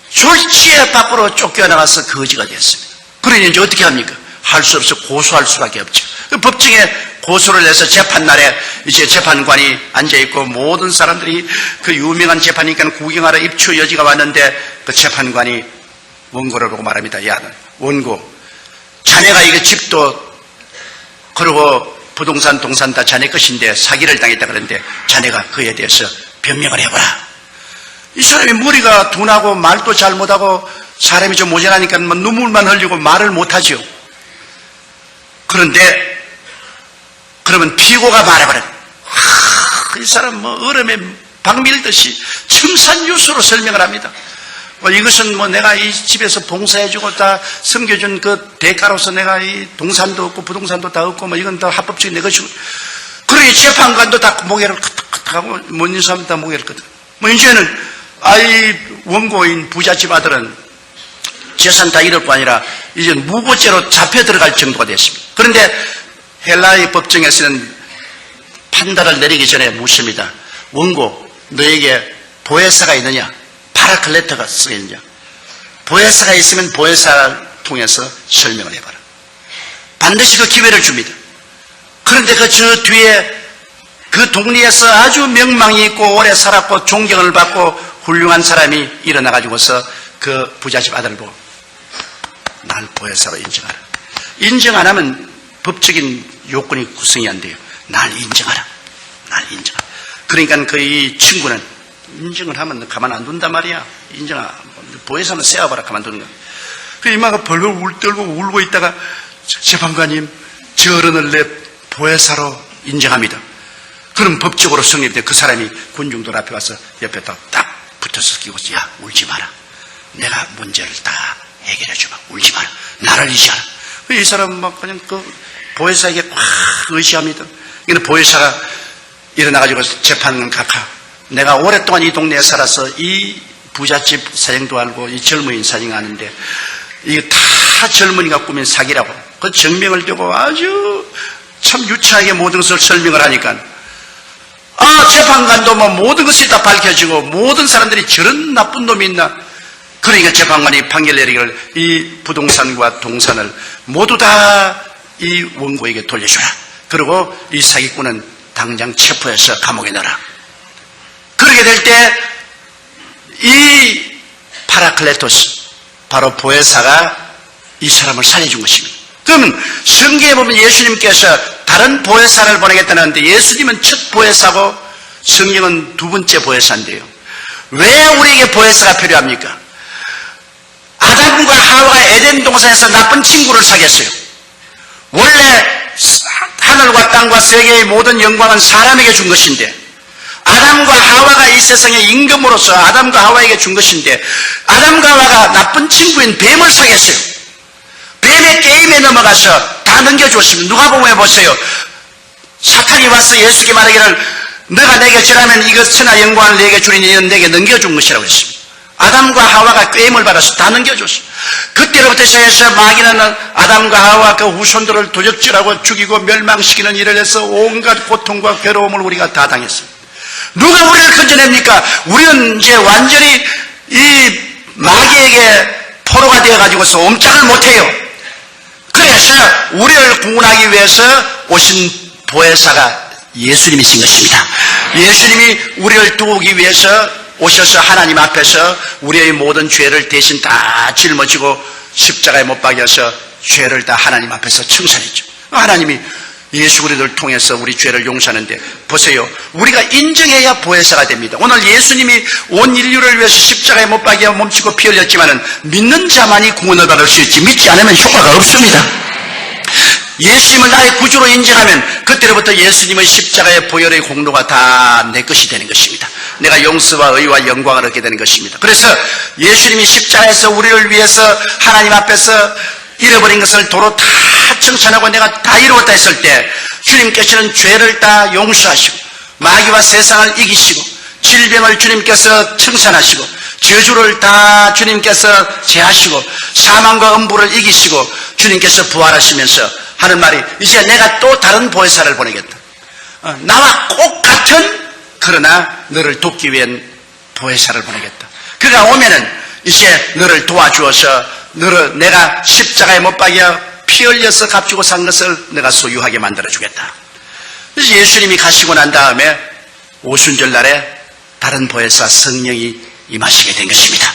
졸지에 밖으로 쫓겨나가서 거지가 됐습니다. 그러니 이제 어떻게 합니까? 할 수 없어 고소할 수밖에 없죠. 법정에 고소를 해서 재판날에 이제 재판관이 앉아있고 모든 사람들이 그 유명한 재판이니까 구경하러 입추 여지가 왔는데 그 재판관이 원고를 보고 말합니다. 야, 원고, 자네가 이게 집도 그리고 부동산 동산 다 자네 것인데 사기를 당했다 그러는데 자네가 그에 대해서 변명을 해보라. 이 사람이 머리가 둔하고 말도 잘 못하고 사람이 좀 모자라니까 뭐 눈물만 흘리고 말을 못하죠. 그런데 그러면 피고가 말해버려. 이 사람 뭐 얼음에 박 밀듯이 첨산유수로 설명을 합니다. 이것은 뭐 내가 이 집에서 봉사해주고 다 섬겨준 그 대가로서 내가 이 동산도 없고 부동산도 다 없고 뭐 이건 다 합법적인 내 것이고. 그러니 재판관도 다 모개를 크하고 못 있는 사람 다 모개를 끄덕. 뭐 이제는 아이 원고인 부잣집 아들은 재산 다 잃을 거 아니라 이제 무고죄로 잡혀 들어갈 정도가 됐습니다. 그런데 헬라의 법정에서는 판단을 내리기 전에 묻습니다. 원고, 너에게 보혜사가 있느냐? 파라클레토가 쓰여 있느냐? 보혜사가 있으면 보혜사를 통해서 설명을 해봐라. 반드시 그 기회를 줍니다. 그런데 그 저 뒤에 그 동리에서 아주 명망이 있고 오래 살았고 존경을 받고 훌륭한 사람이 일어나가지고서 그 부잣집 아들을 보고 날 보혜사로 인정하라. 인정 안 하면 법적인 요건이 구성이 안 돼요. 날 인정하라. 날 인정하라. 그러니까 그 이 친구는 인정을 하면 가만 안 둔단 말이야. 보혜사는 세워봐라. 가만 두는 거야. 그 이마가 벌벌 울떨고 울고 있다가 재판관님, 저 어른을 내 보혜사로 인정합니다. 그럼 법적으로 성립돼. 그 사람이 군중들 앞에 와서 옆에 딱 붙어서 끼고, 야, 울지 마라. 내가 문제를 다 해결해 주마. 울지 마라. 나를 의지하라. 이 사람은 막 그냥 그 보혜사에게 막 의지합니다. 근데 보혜사가 일어나가지고 재판관 각하, 내가 오랫동안 이 동네에 살아서 이 부잣집 사정도 알고 이 젊은이 사정 아는데 이게 다 젊은이가 꾸민 사기라고 그 증명을 대고 아주 참 유치하게 모든 것을 설명을 하니까 재판관도 뭐 모든 것이 다 밝혀지고 모든 사람들이 저런 나쁜 놈이 있나. 그러니까 재판관이 판결 내리기를 이 부동산과 동산을 모두 다 이 원고에게 돌려주라. 그리고 이 사기꾼은 당장 체포해서 감옥에 넣어라. 그렇게 될 때 이 파라클레토스, 바로 보혜사가 이 사람을 살려준 것입니다. 그러면 성경에 보면 예수님께서 다른 보혜사를 보내겠다는데 예수님은 첫 보혜사고 성경은 두 번째 보혜사인데요. 왜 우리에게 보혜사가 필요합니까? 아담과 하와가 에덴 동산에서 나쁜 친구를 사귀었어요. 원래 하늘과 땅과 세계의 모든 영광은 사람에게 준 것인데 아담과 하와가 이 세상의 임금으로서 아담과 하와에게 준 것인데 아담과 하와가 나쁜 친구인 뱀을 사귀었어요. 뱀의 게임에 넘어가서 다 넘겨주었습니다. 누가복음에 보세요. 사탄이 와서 예수께 말하기를 너가 내게 절하면 이것 천하 영광을 내게 주리니 이는 내게 넘겨준 것이라고 했습니다. 아담과 하와가 게임을 받아서 다 넘겨줬어요. 그때로부터 시작해서 마귀는 아담과 하와 그 후손들을 도적질하고 죽이고 멸망시키는 일을 해서 온갖 고통과 괴로움을 우리가 다 당했습니다. 누가 우리를 건져냅니까? 우리는 이제 완전히 이 마귀에게 포로가 되어가지고서 옴짝을 못해요. 그래서 우리를 구원하기 위해서 오신 보혜사가 예수님이신 것입니다. 예수님이 우리를 도우기 위해서 오셔서 하나님 앞에서 우리의 모든 죄를 대신 다 짊어지고 십자가에 못 박여서 죄를 다 하나님 앞에서 청산했죠. 하나님이 예수 그리스도를 통해서 우리 죄를 용서하는데 보세요. 우리가 인정해야 보혜사가 됩니다. 오늘 예수님이 온 인류를 위해서 십자가에 못 박여 몸치고 피 흘렸지만은 믿는 자만이 구원을 받을 수 있지 믿지 않으면 효과가 없습니다. 예수님을 나의 구주로 인정하면 그때로부터 예수님의 십자가의 보혈의 공로가 다 내 것이 되는 것입니다. 내가 용서와 의와 영광을 얻게 되는 것입니다. 그래서 예수님이 십자가에서 우리를 위해서 하나님 앞에서 잃어버린 것을 도로 다 청산하고 내가 다 이루었다 했을 때 주님께서는 죄를 다 용서하시고 마귀와 세상을 이기시고 질병을 주님께서 청산하시고 저주를 다 주님께서 제하시고 사망과 음부를 이기시고 주님께서 부활하시면서 하는 말이 이제 내가 또 다른 보혜사를 보내겠다. 나와 똑같은 그러나 너를 돕기 위한 보혜사를 보내겠다. 그가 오면은 이제 너를 도와주어서 너를 내가 십자가에 못 박여 피 흘려서 값주고 산 것을 내가 소유하게 만들어주겠다. 그래서 예수님이 가시고 난 다음에 오순절 날에 다른 보혜사 성령이 임하시게 된 것입니다.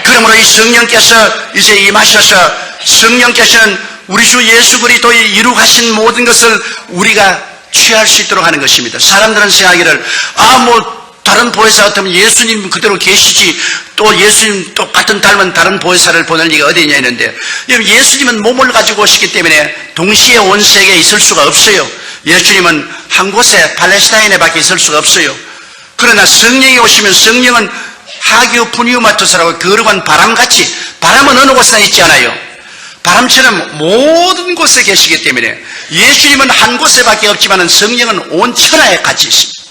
그러므로 이 성령께서 이제 임하셔서 성령께서는 우리 주 예수 그리스도의 이룩하신 모든 것을 우리가 취할 수 있도록 하는 것입니다. 사람들은 생각하기를 다른 보혜사 같으면 예수님 그대로 계시지 또 예수님 똑같은 닮은 다른 보혜사를 보낼 리가 어디 있냐 했는데 예수님은 몸을 가지고 오시기 때문에 동시에 온 세계에 있을 수가 없어요. 예수님은 한 곳에 팔레스타인에 밖에 있을 수가 없어요. 그러나 성령이 오시면 성령은 하기오 푸니우마토스라고 거룩한 바람같이 바람은 어느 곳에나 있지 않아요. 바람처럼 모든 곳에 계시기 때문에 예수님은 한 곳에밖에 없지만 성령은 온 천하에 같이 있습니다.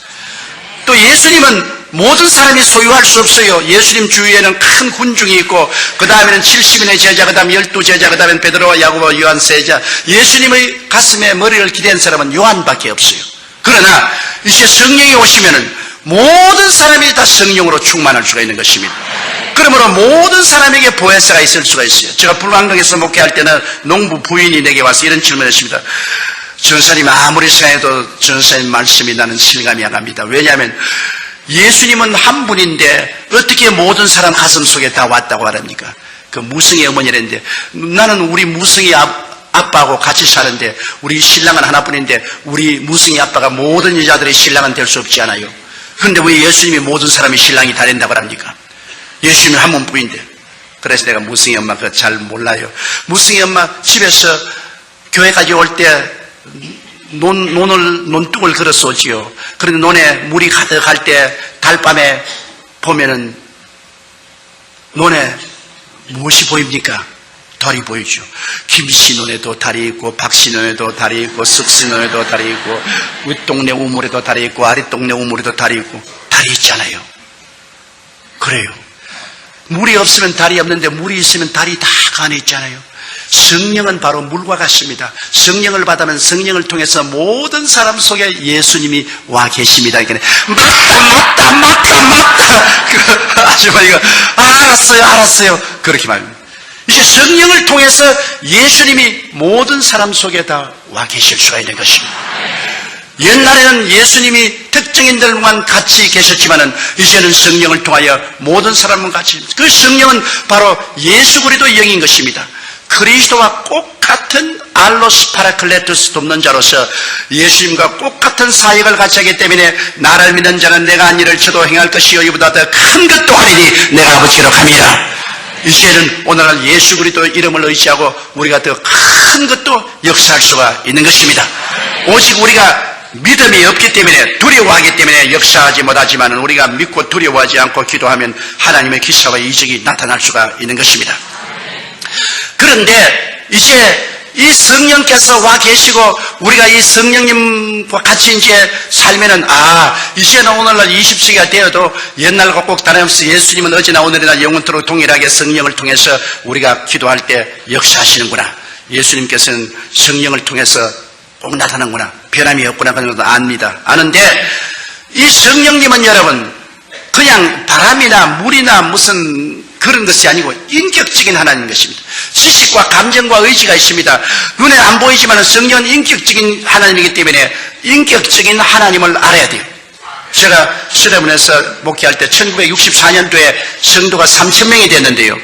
또 예수님은 모든 사람이 소유할 수 없어요. 예수님 주위에는 큰 군중이 있고 그 다음에는 70인의 제자, 그 다음에 12제자, 그 다음에 베드로와 야고보와 요한 세자. 예수님의 가슴에 머리를 기댄 사람은 요한밖에 없어요. 그러나 이제 성령이 오시면은 모든 사람이 다 성령으로 충만할 수가 있는 것입니다. 그러므로 모든 사람에게 보혜사가 있을 수가 있어요. 제가 불광동에서 목회할 때는 농부 부인이 내게 와서 이런 질문을 했습니다. 전사님 아무리 생각해도 전사님 말씀이 나는 실감이 안 갑니다. 왜냐하면 예수님은 한 분인데 어떻게 모든 사람 가슴 속에 다 왔다고 말합니까? 그 무성의 어머니랬는데 나는 우리 무성의 아빠하고 같이 사는데 우리 신랑은 하나뿐인데 우리 무성의 아빠가 모든 여자들의 신랑은 될 수 없지 않아요. 그런데 왜 예수님이 모든 사람이 신랑이 다 된다고 합니까? 예수님은 한 분뿐인데. 그래서 내가 무성의 엄마 그거 잘 몰라요. 무성의 엄마 집에서 교회까지 올 때 논뚝을 걸어서 오지요. 그런데 논에 물이 가득할 때 달밤에 보면은 논에 무엇이 보입니까? 달이 보이죠. 김씨 논에도 달이 있고 박씨 논에도 달이 있고 석씨 논에도 달이 있고 윗동네 우물에도 달이 있고 아랫동네 우물에도 달이 있고 달이 있잖아요. 그래요. 물이 없으면 달이 없는데 물이 있으면 달이 다 그 안에 있잖아요. 성령은 바로 물과 같습니다. 성령을 받으면 성령을 통해서 모든 사람 속에 예수님이 와 계십니다. 그러니까 맞다 그 아주머니가 알았어요 그렇게 말합니다. 이제 성령을 통해서 예수님이 모든 사람 속에 다 와 계실 수가 있는 것입니다. 옛날에는 예수님이 특정인들만 같이 계셨지만은 이제는 성령을 통하여 모든 사람은 같이, 그 성령은 바로 예수 그리스도의 영인 것입니다. 그리스도와 똑같은 알로스 파라클레토스 돕는 자로서 예수님과 똑같은 사역을 같이 하기 때문에 나를 믿는 자는 내가 한 일을 저도 행할 것이요 이보다 더 큰 것도 하리니 내가 아버지로 갑니다. 이제는 오늘날 예수 그리스도의 이름을 의지하고 우리가 더 큰 것도 역사할 수가 있는 것입니다. 오직 우리가 믿음이 없기 때문에 두려워하기 때문에 역사하지 못하지만 우리가 믿고 두려워하지 않고 기도하면 하나님의 기사와 이적이 나타날 수가 있는 것입니다. 그런데 이제 이 성령께서 와 계시고 우리가 이 성령님과 같이 이제 살면은 이제는 오늘날 20세기가 되어도 옛날과 꼭 다름없이 예수님은 어제나 오늘이나 영원토록 동일하게 성령을 통해서 우리가 기도할 때 역사하시는구나. 예수님께서는 성령을 통해서 꼭 나타나는구나. 변함이 없구나. 그런 것도 압니다. 아는데 이 성령님은 여러분 그냥 바람이나 물이나 무슨 그런 것이 아니고 인격적인 하나님인 것입니다. 지식과 감정과 의지가 있습니다. 눈에 안 보이지만 성령은 인격적인 하나님이기 때문에 인격적인 하나님을 알아야 돼요. 제가 수레문에서 목회할 때 1964년도에 성도가 3,000명이 됐는데요.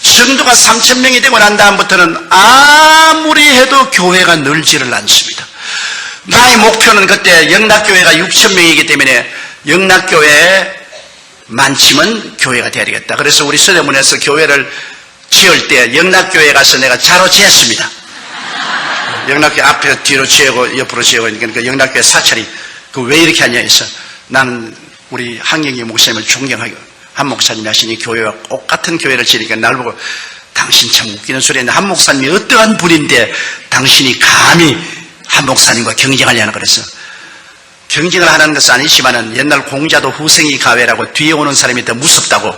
성도가 3,000명이 되고 난 다음부터는 아무리 해도 교회가 늘지를 않습니다. 나의 목표는 그때 영락교회가 6,000명이기 때문에 영락교회에 많지면 교회가 되어야 되겠다. 그래서 우리 서대문에서 교회를 지을 때 영락교회에 가서 내가 자로 지었습니다. 영락교회 앞에 뒤로 지고 옆으로 지고 그러니까 영락교회 사찰이 왜 이렇게 하냐 해서 나는 우리 한경희 목사님을 존경하고 한 목사님이 하시니 교회와 똑같은 교회를 지으니까 날 보고 당신 참 웃기는 소리 했는데 한 목사님이 어떠한 분인데 당신이 감히 한 목사님과 경쟁하려는 그래서 경쟁을 하는 것은 아니지만은 옛날 공자도 후생이 가외라고 뒤에 오는 사람이 더 무섭다고.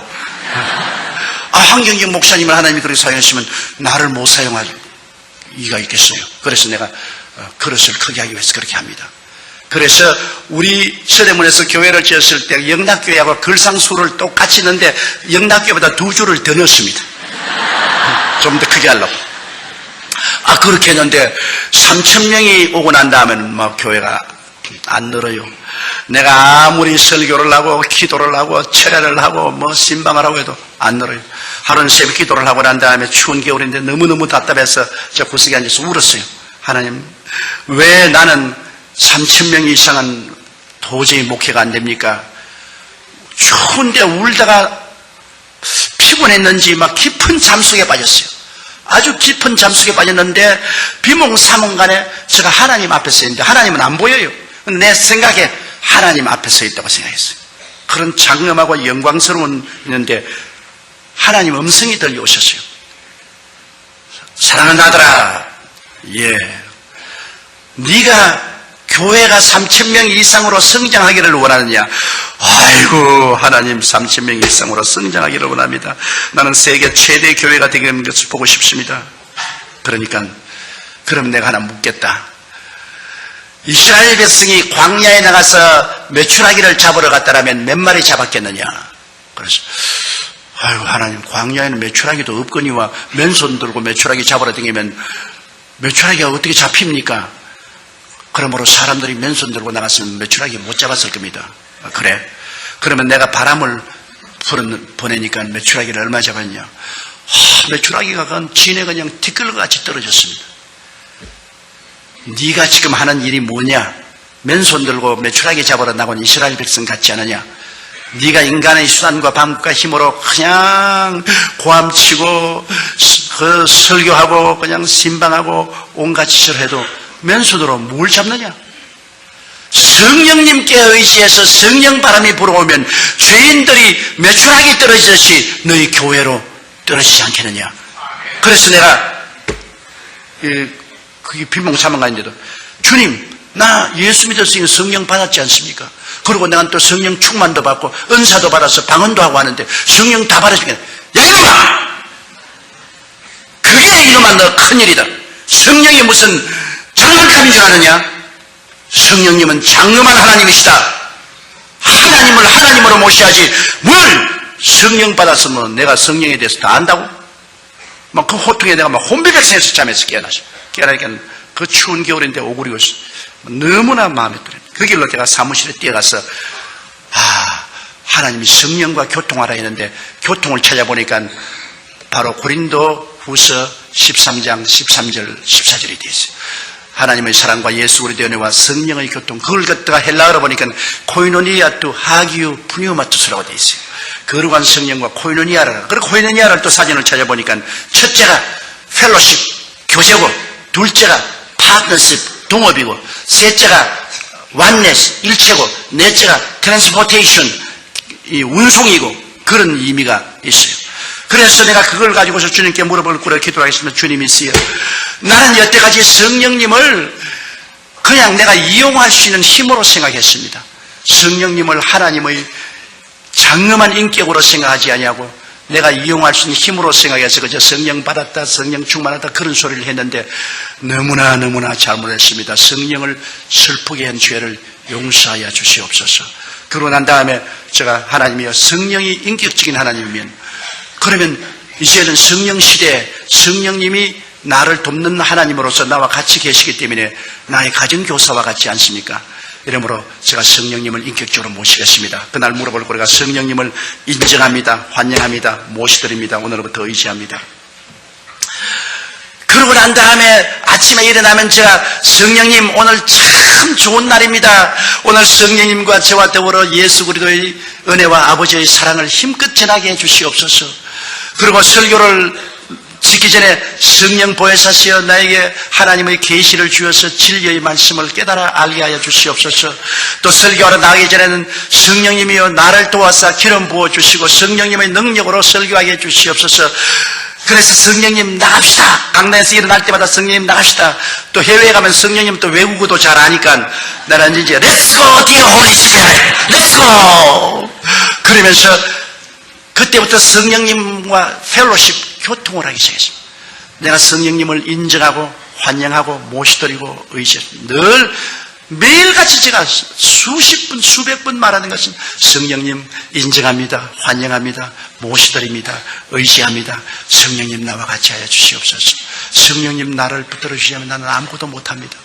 한경경 목사님을 하나님이 그렇게 사용하시면 나를 못 사용할 이가 있겠어요. 그래서 내가 그릇을 크게 하기 위해서 그렇게 합니다. 그래서 우리 서대문에서 교회를 지었을 때 영락교회하고 글상수를 똑같이 넣는데 영락교회보다 2줄을 더 넣었습니다. 좀 더 크게 하려고. 그렇게 했는데 3,000명이 오고 난 다음에는 막 교회가 안 늘어요. 내가 아무리 설교를 하고 기도를 하고 철야를 하고 뭐 신방을 하고 해도 안 늘어요. 하루는 새벽 기도를 하고 난 다음에 추운 겨울인데 너무너무 답답해서 저 구석에 앉아서 울었어요. 하나님, 왜 나는 3,000명 이상은 도저히 목회가 안 됩니까? 추운데 울다가 피곤했는지 막 깊은 잠속에 빠졌어요. 아주 깊은 잠속에 빠졌는데 비몽사몽간에 제가 하나님 앞에 서 있는데 하나님은 안 보여요. 내 생각에 하나님 앞에 서 있다고 생각했어요. 그런 장엄하고 영광스러운 있는데 하나님 음성이 들려오셨어요. 사랑하는 아들아, 네가 교회가 3,000명 이상으로 성장하기를 원하느냐? 아이고, 하나님 3,000명 이상으로 성장하기를 원합니다. 나는 세계 최대 교회가 되는 것을 보고 싶습니다. 그러니까 그럼 내가 하나 묻겠다. 이스라엘 백성이 광야에 나가서 메추라기를 잡으러 갔다라면 몇 마리 잡았겠느냐? 그래서 아이고, 하나님, 광야에는 메추라기도 없거니와 맨손 들고 메추라기 잡으러 다니면 메추라기가 어떻게 잡힙니까? 그러므로 사람들이 맨손 들고 나갔으면 메추라기 못 잡았을 겁니다. 그래? 그러면 내가 바람을 보내니까 메추라기를 얼마 잡았냐? 메추라기가 진에 그냥 티끌같이 떨어졌습니다. 네가 지금 하는 일이 뭐냐? 맨손 들고 메추라기 잡으러 나온 이스라엘 백성 같지 않느냐? 네가 인간의 수단과 방법과 힘으로 그냥 고함치고 설교하고 그냥 신방하고 온갖 짓을 해도 맨손으로 뭘 잡느냐? 성령님께 의지해서 성령 바람이 불어오면 죄인들이 메추라기 떨어지듯이 너희 교회로 떨어지지 않겠느냐? 그래서 내가 그게 비몽사몽간인데도 주님, 나 예수 믿었으니 성령 받았지 않습니까? 그리고 내가 또 성령 충만도 받고 은사도 받아서 방언도 하고 하는데 성령 다 받아주겠네. 야, 이놈아! 그게 이놈아 너 큰일이다. 성령이 무슨 장난감인 줄 아느냐? 성령님은 장엄한 하나님이시다. 하나님을 하나님으로 모셔야지 뭘 성령 받았으면 내가 성령에 대해서 다 안다고? 막 그 호통에 내가 막 혼비백산에서 잠에서 깨어나죠. 깨어나니까 그 추운 겨울인데 오그리고 있어. 너무나 마음에 들어요. 그 길로 제가 사무실에 뛰어가서 하나님이 성령과 교통하라 했는데 교통을 찾아보니까 바로 고린도 후서 13장 13절 14절이 되어 있어요. 하나님의 사랑과 예수 그리스도의 은혜와 성령의 교통, 그걸 갖다가 헬라어로 보니까 코이노니아투 하기우 푸니오마투스라고 되어 있어요. 거룩한 성령과 코이노니아라. 그리고 코이노니아를 또 사진을 찾아보니까 첫째가 펠로십, 교제고, 둘째가 파트너십, 동업이고, 셋째가 완네스, 일체고, 넷째가 트랜스포테이션, 이 운송이고, 그런 의미가 있어요. 그래서 내가 그걸 가지고서 주님께 물어볼 거라 기도하겠습니다. 주님이시여, 나는 여태까지 성령님을 그냥 내가 이용할 수 있는 힘으로 생각했습니다. 성령님을 하나님의 장엄한 인격으로 생각하지 아니하고 내가 이용할 수 있는 힘으로 생각해서 그저 성령 받았다, 성령 충만하다 그런 소리를 했는데 너무나 잘못했습니다. 성령을 슬프게 한 죄를 용서하여 주시옵소서. 그러고 난 다음에 제가 하나님이여, 성령이 인격적인 하나님이면 그러면 이제는 성령 시대에 성령님이 나를 돕는 하나님으로서 나와 같이 계시기 때문에 나의 가정교사와 같지 않습니까? 이러므로 제가 성령님을 인격적으로 모시겠습니다. 그날 물어볼 거리가 성령님을 인정합니다. 환영합니다. 모시드립니다. 오늘부터 의지합니다. 그러고 난 다음에 아침에 일어나면 제가 성령님 오늘 참 좋은 날입니다. 오늘 성령님과 저와 더불어 예수 그리스도의 은혜와 아버지의 사랑을 힘껏 전하게 해주시옵소서. 그리고 설교를 짓기 전에 성령 보혜사시여 나에게 하나님의 계시를 주어서 진리의 말씀을 깨달아 알게 하여 주시옵소서. 또 설교하러 나가기 전에는 성령님이여 나를 도와서 기름 부어주시고 성령님의 능력으로 설교하게 해주시옵소서. 그래서 성령님 나갑시다. 강단에서 일어날 때마다 성령님 나갑시다. 또 해외에 가면 성령님 또 외국어도 잘 아니까 나는 이제 Let's go dear Holy Spirit, Let's go. 그러면서 그때부터 성령님과 펠로십 교통을 하기 시작했습니다. 내가 성령님을 인정하고 환영하고 모시드리고 의지했습니다. 늘 매일같이 제가 수십 분, 수백 번 말하는 것은 성령님 인정합니다. 환영합니다. 모시드립니다. 의지합니다. 성령님 나와 같이 하여 주시옵소서. 성령님 나를 붙들어 주시면 나는 아무것도 못합니다.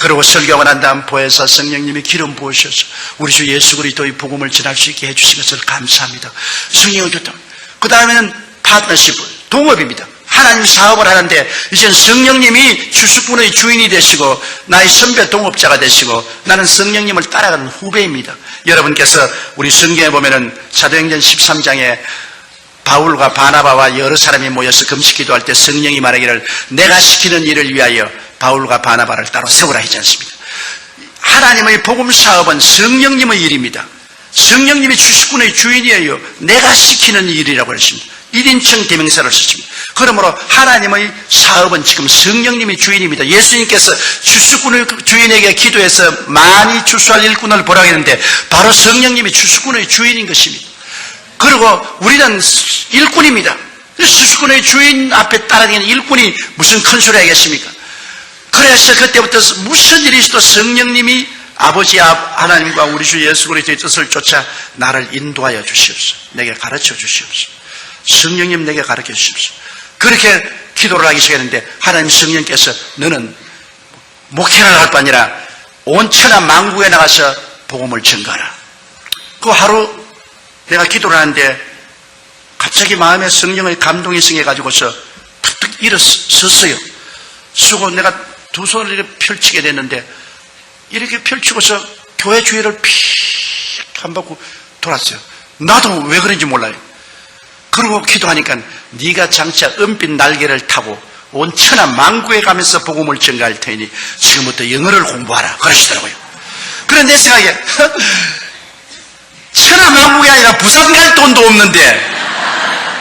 그리고 설교하고 난 다음 보혜사 성령님이 기름 부으셔서 우리 주 예수 그리스도의 복음을 전할 수 있게 해주신 것을 감사합니다. 성령을 줬다. 그 다음에는 파트너십, 동업입니다. 하나님 사업을 하는데 이젠 성령님이 주수꾼의 주인이 되시고 나의 선배 동업자가 되시고 나는 성령님을 따라가는 후배입니다. 여러분께서 우리 성경에 보면은 사도행전 13장에 바울과 바나바와 여러 사람이 모여서 금식 기도할 때 성령이 말하기를 내가 시키는 일을 위하여 바울과 바나바를 따로 세우라 하지 않습니까? 하나님의 복음 사업은 성령님의 일입니다. 성령님이 주수꾼의 주인이에요. 내가 시키는 일이라고 했습니다. 1인称 대명사를 썼습니다. 그러므로 하나님의 사업은 지금 성령님이 주인입니다. 예수님께서 주수꾼의 주인에게 기도해서 많이 주수할 일꾼을 보라고 했는데 바로 성령님이 주수꾼의 주인인 것입니다. 그리고 우리는 일꾼입니다. 주수꾼의 주인 앞에 따라다니는 일꾼이 무슨 큰 소리 하겠습니까? 그래서 그때부터 무슨 일이 있어도 성령님이 아버지 하나님과 우리 주 예수 그리스도의 뜻을 쫓아 나를 인도하여 주시옵소서. 내게 가르쳐 주시옵소서. 성령님 내게 가르쳐 주십시오. 그렇게 기도를 하기 시작했는데 하나님 성령께서 너는 목회를 할 뿐 아니라 온 천하 만국에 나가서 복음을 전가하라. 그 하루 내가 기도를 하는데 갑자기 마음에 성령의 감동이 생겨가지고서 툭툭 일어섰어요. 쓰고 내가 두 손을 이렇게 펼치게 됐는데 이렇게 펼치고서 교회 주위를 픽 한 바퀴 돌았어요. 나도 왜 그런지 몰라요. 그러고 기도하니까 네가 장차 은빛 날개를 타고 온 천하 만국에 가면서 복음을 전가할 테니 지금부터 영어를 공부하라 그러시더라고요. 그래 내 생각에 천하 만국이 아니라 부산 갈 돈도 없는데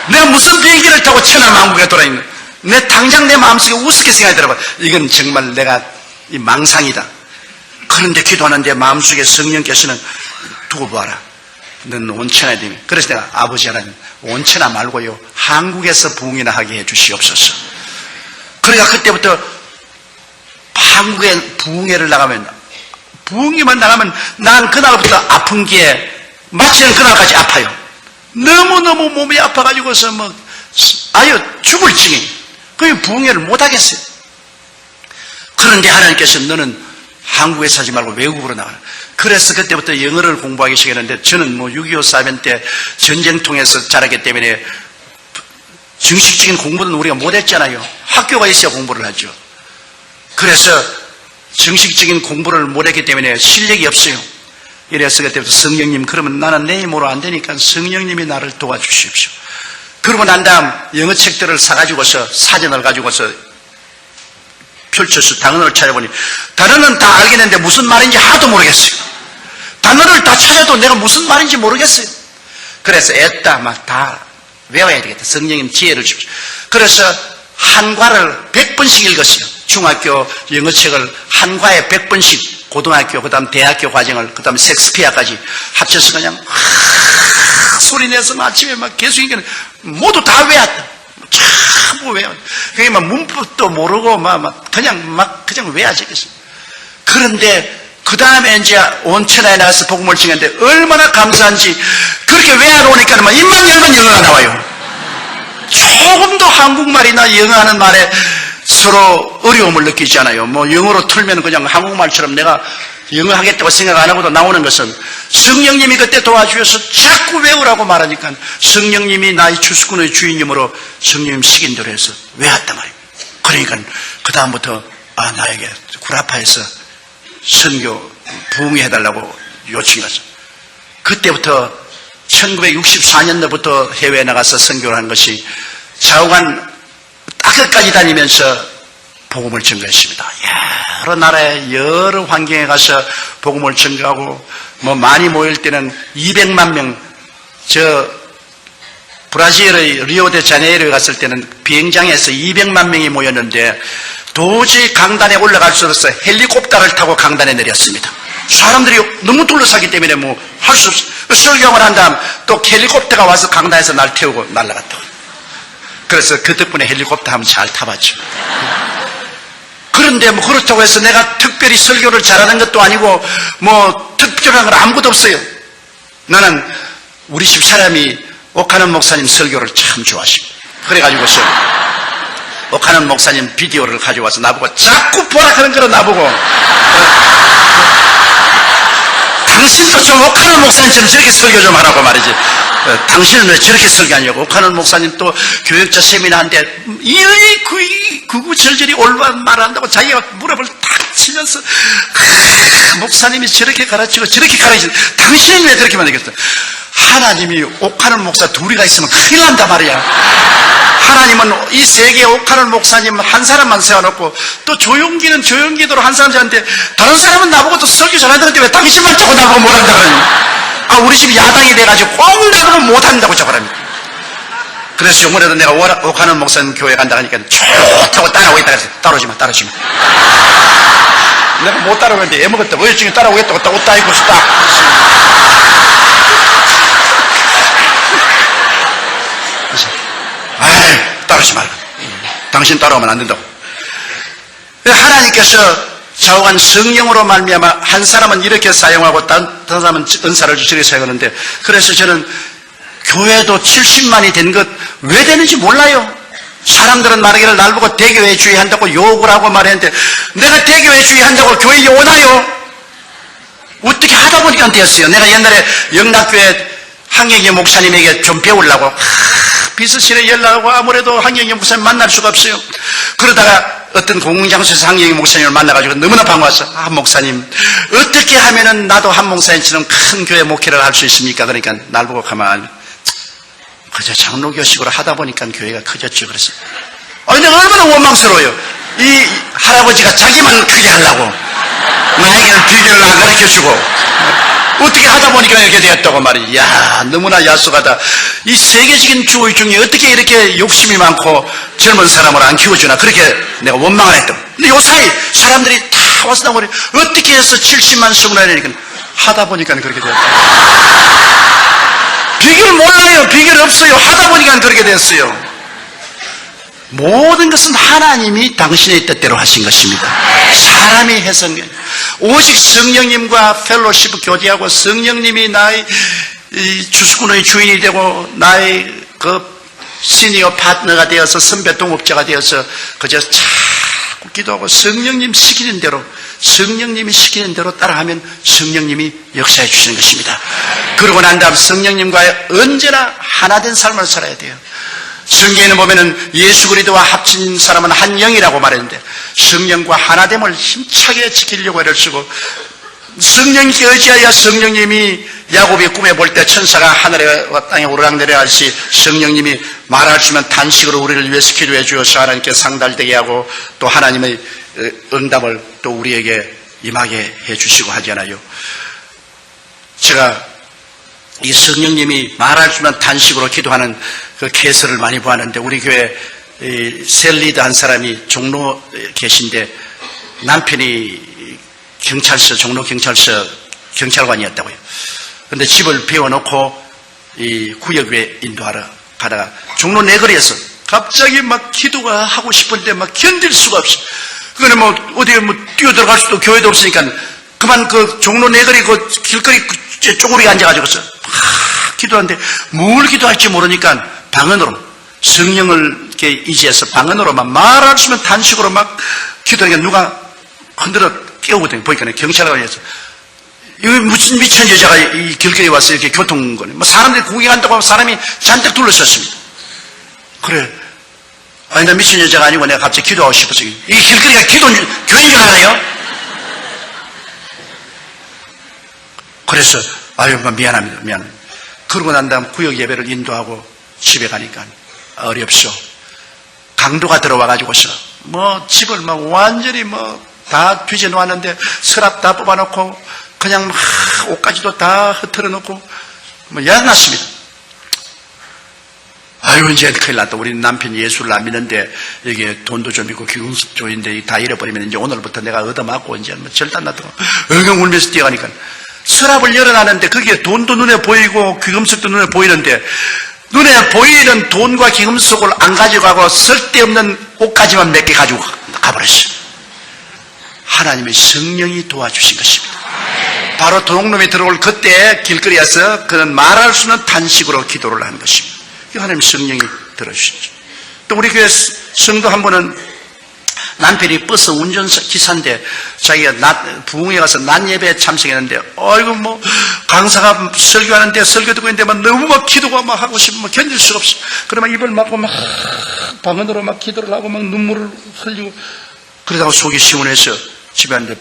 내가 무슨 비행기를 타고 천하 만국에 돌아있는 내 당장 내 마음속에 우습게 생각하더라고요. 이건 정말 내가 이 망상이다. 그런데 기도하는데 마음속에 성령께서는 두고 보아라. 넌 온천하야 되면. 그래서 내가 아버지 하나님 온천하 말고요 한국에서 부흥이나 하게 해 주시옵소서. 그러니까 그때부터 한국에 부흥회를 나가면 부흥회만 나가면 난 그날부터 아픈 게 마치는 그날까지 아파요. 너무너무 몸이 아파가지고서 아유 죽을 징해. 그게 부흥회를 못하겠어요. 그런데 하나님께서 너는 한국에 사지 말고 외국으로 나가라. 그래서 그때부터 영어를 공부하기 시작했는데 저는 6.25 사변 때 전쟁 통해서 자랐기 때문에 정식적인 공부는 우리가 못했잖아요. 학교가 있어야 공부를 하죠. 그래서 정식적인 공부를 못했기 때문에 실력이 없어요. 이래서 그때부터 성령님 그러면 나는 내 힘으로 안 되니까 성령님이 나를 도와주십시오. 그러고 난 다음 영어 책들을 사가지고서 사전을 가지고서 펼쳐서 단어를 찾아보니 단어는 다 알겠는데 무슨 말인지 하나도 모르겠어요. 단어를 다 찾아도 내가 무슨 말인지 모르겠어요. 그래서 애따 막 다 외워야 되겠다. 성령님 지혜를 주십시오. 그래서 한과를 100번씩 읽었어요. 중학교 영어책을 한과에 100번씩 고등학교 그 다음 대학교 과정을 그 다음 섹스피어까지 합쳐서 그냥 소리내서 아침에 막 계속 읽는 모두 다 외웠다. 전부 외워. 그게 막 문법도 모르고 그냥 외워지겠어요. 그런데 그 다음에 이제 온 천하에 나가서 복음을 증했는데 얼마나 감사한지 그렇게 외워놓으니까 입만 열면 영어가 나와요. 조금도 한국말이나 영어하는 말에 서로 어려움을 느끼지 않아요. 영어로 틀면 그냥 한국말처럼 내가 영어 하겠다고 생각 안 하고도 나오는 것은 성령님이 그때 도와주셔서 자꾸 외우라고 말하니까 성령님이 나의 주수꾼의 주인님으로 성령님 시킨 대로 해서 외웠단 말이에요. 그러니까 그 다음부터 나에게 구라파에서 선교 부흥회 해달라고 요청이 갔어. 그때부터 1964년도부터 해외에 나가서 선교를 한 것이 좌우간 땅끝까지 다니면서 복음을 전가했습니다. 여러 나라에 여러 환경에 가서 복음을 전가하고 많이 모일 때는 200만 명, 브라질의 리오데자네이루에 갔을 때는 비행장에서 200만 명이 모였는데 도저히 강단에 올라갈 수 없어서 헬리콥터를 타고 강단에 내렸습니다. 사람들이 너무 둘러싸기 때문에 할 수 없어요. 설교를 한 다음 또 헬리콥터가 와서 강단에서 날 태우고 날아갔다. 그래서 그 덕분에 헬리콥터 한번 잘 타봤죠. 그런데 뭐 그렇다고 해서 내가 특별히 설교를 잘하는 것도 아니고 뭐 특별한 건 아무것도 없어요. 나는 우리 집 사람이 옥하는 목사님 설교를 참 좋아하십니다. 그래가지고서 옥하는 목사님 비디오를 가져와서 나보고 자꾸 보라 하는 거로 나보고 당신도 좀 옥하는 목사님처럼 저렇게 설교 좀 하라고 말이지. 당신은 왜 저렇게 설교하냐고. 옥하는 목사님 또 교육자 세미나인데 구구절절히 올바른 말을 한다고 자기가 무릎을 탁 치면서 목사님이 저렇게 가르치고 저렇게 가르치고 당신은 왜 그렇게 만들겠어. 하나님이 옥하는 목사 둘이가 있으면 큰일 난다 말이야. 하나님은 이 세계에 옥하는 목사님 한 사람만 세워놓고 또 조용기는 조용기도로 한 사람 세웠는데 다른 사람은 나보고 또 설교 잘한다는데 왜 당신만 자꾸 나보고 못한다 그러니. 우리 집 야당이 돼가지고 꼭 나보고 못한다고 저거랍니다. 그래서 요번에도 내가 옥하는 목사님 교회 간다 하니까 좋다고 따라오겠다 그래서 따라오지마 내가 못 따라오는데 애먹었다 어여중에 따라오겠다고 옷 다 입고 싶다. 따라오지 말라. 당신 따라오면 안 된다고. 하나님께서 좌우간 성령으로 말미암아 한 사람은 이렇게 사용하고 다른 사람은 은사를 저렇게 사용하는데, 그래서 저는 교회도 70만이 된 것 왜 되는지 몰라요. 사람들은 말하기를 날 보고 대교회 주의한다고 욕을 하고 말했는데 내가 대교회 주의한다고 교회에 오나요? 어떻게 하다 보니까 되었어요. 내가 옛날에 영락교회 한경희 목사님에게 좀 배우려고 비서실에 연락하고 아무래도 한경희 목사님 만날 수가 없어요. 그러다가 어떤 공공장소에서 한경희 목사님을 만나가지고 너무나 반가워서 목사님 어떻게 하면은 나도 한 목사님처럼 큰 교회 목회를 할 수 있습니까? 그러니까 날 보고 가만히 그저 장로교식으로 하다 보니까 교회가 커졌죠. 그래서 내가 얼마나 원망스러워요. 이 할아버지가 자기만 크게 하려고 나에게는 비결을 안 가르쳐주고 어떻게 하다 보니까 이렇게 되었다고 말이지. 야, 너무나 야속하다. 이 세계적인 교회 중에 어떻게 이렇게 욕심이 많고 젊은 사람을 안 키워주나, 그렇게 내가 원망을 했다. 근데 요 사이 사람들이 다 와서 나오니 어떻게 해서 70만 수문을 하니까 하다 보니까 그렇게 되었다. 비결 몰라요. 비결 없어요. 하다 보니까 그렇게 됐어요. 모든 것은 하나님이 당신의 뜻대로 하신 것입니다. 사람이 해서 오직 성령님과 펠로십 교제하고 성령님이 나의 주수꾼의 주인이 되고 나의 그 시니어 파트너가 되어서 선배 동업자가 되어서 그저 자꾸 기도하고 성령님 시키는 대로, 성령님이 시키는 대로 따라하면 성령님이 역사해 주시는 것입니다. 그러고 난 다음 성령님과 언제나 하나된 삶을 살아야 돼요. 성경에는 보면은 예수 그리스도와 합친 사람은 한 영이라고 말했는데 성령과 하나됨을 힘차게 지키려고 애를 쓰고, 성령님께 의지하여 성령님이 야곱이 꿈에 볼 때 천사가 하늘에 땅에 오르락내리하듯이 성령님이 말하시면 단식으로 우리를 위해서 기도해 주어서 하나님께 상달되게 하고 또 하나님의 응답을 또 우리에게 임하게 해 주시고 하잖아요. 제가 이 성령님이 말하시면 단식으로 기도하는 그 개설을 많이 보았는데, 우리 교회 셀리드 한 사람이 종로 계신데 남편이 경찰서, 종로 경찰서 경찰관이었다고요. 근데 집을 비워놓고 이 구역에 인도하러 가다가 종로 내거리에서 갑자기 막 기도가 하고 싶은데 막 견딜 수가 없어. 그거는 뭐 어디에 뭐 뛰어들어갈 수도 교회도 없으니까 그만 그 종로 내거리 그 길거리 쪼그리게 앉아가지고서 기도하는데 뭘 기도할지 모르니까 방언으로, 성령을 이렇게 의지해서 방언으로만 말하시면 단식으로 막 기도하니까 누가 흔들어 깨우거든요. 보니까 경찰관에서 이거 무슨 미친 여자가 이 길거리에 와서 이렇게 교통거네. 뭐 사람들이 구경한다고 하면 사람이 잔뜩 둘러섰습니다. 그래. 아니, 나 미친 여자가 아니고 내가 갑자기 기도하고 싶어서. 이 길거리가 교회인 줄 알아요? 그래서, 미안합니다. 미안합니다. 그러고 난 다음 구역 예배를 인도하고 집에 가니까 어렵소. 강도가 들어와가지고서 뭐 집을 막 완전히 뭐 다 뒤져 놓았는데 서랍 다 뽑아놓고 그냥 막 옷까지도 다 흐트러 놓고 뭐 야단났습니다. 이제 큰일 났다. 우리 남편이 예수를 안 믿는데 이게 돈도 좀 있고 기금도 있는데 다 잃어버리면 이제 오늘부터 내가 얻어맞고 이제 뭐 절단났다고 엉엉 울면서 뛰어가니까 서랍을 열어놨는데 거기에 돈도 눈에 보이고 귀금속도 눈에 보이는데 눈에 보이는 돈과 귀금속을 안 가져가고 쓸데없는 옷까지만 몇 개 가지고 가버렸어요. 하나님의 성령이 도와주신 것입니다. 바로 도둑놈이 들어올 그때 길거리에서 그는 말할 수 없는 탄식으로 기도를 한 것입니다. 하나님 성령이 들어주시죠. 또 우리 교회 성도 한 분은 남편이 버스 운전기사인데 자기가 부흥회 가서 낮 예배에 참석했는데 아이고 뭐 강사가 설교하는데 설교 듣고 있는데 막 너무 막 기도가 막 하고 싶으면 막 견딜 수가 없어. 그러면 입을 막고 막 방언으로 막 기도를 하고 막 눈물을 흘리고 그러다가 속이 시원해서 집에 왔는데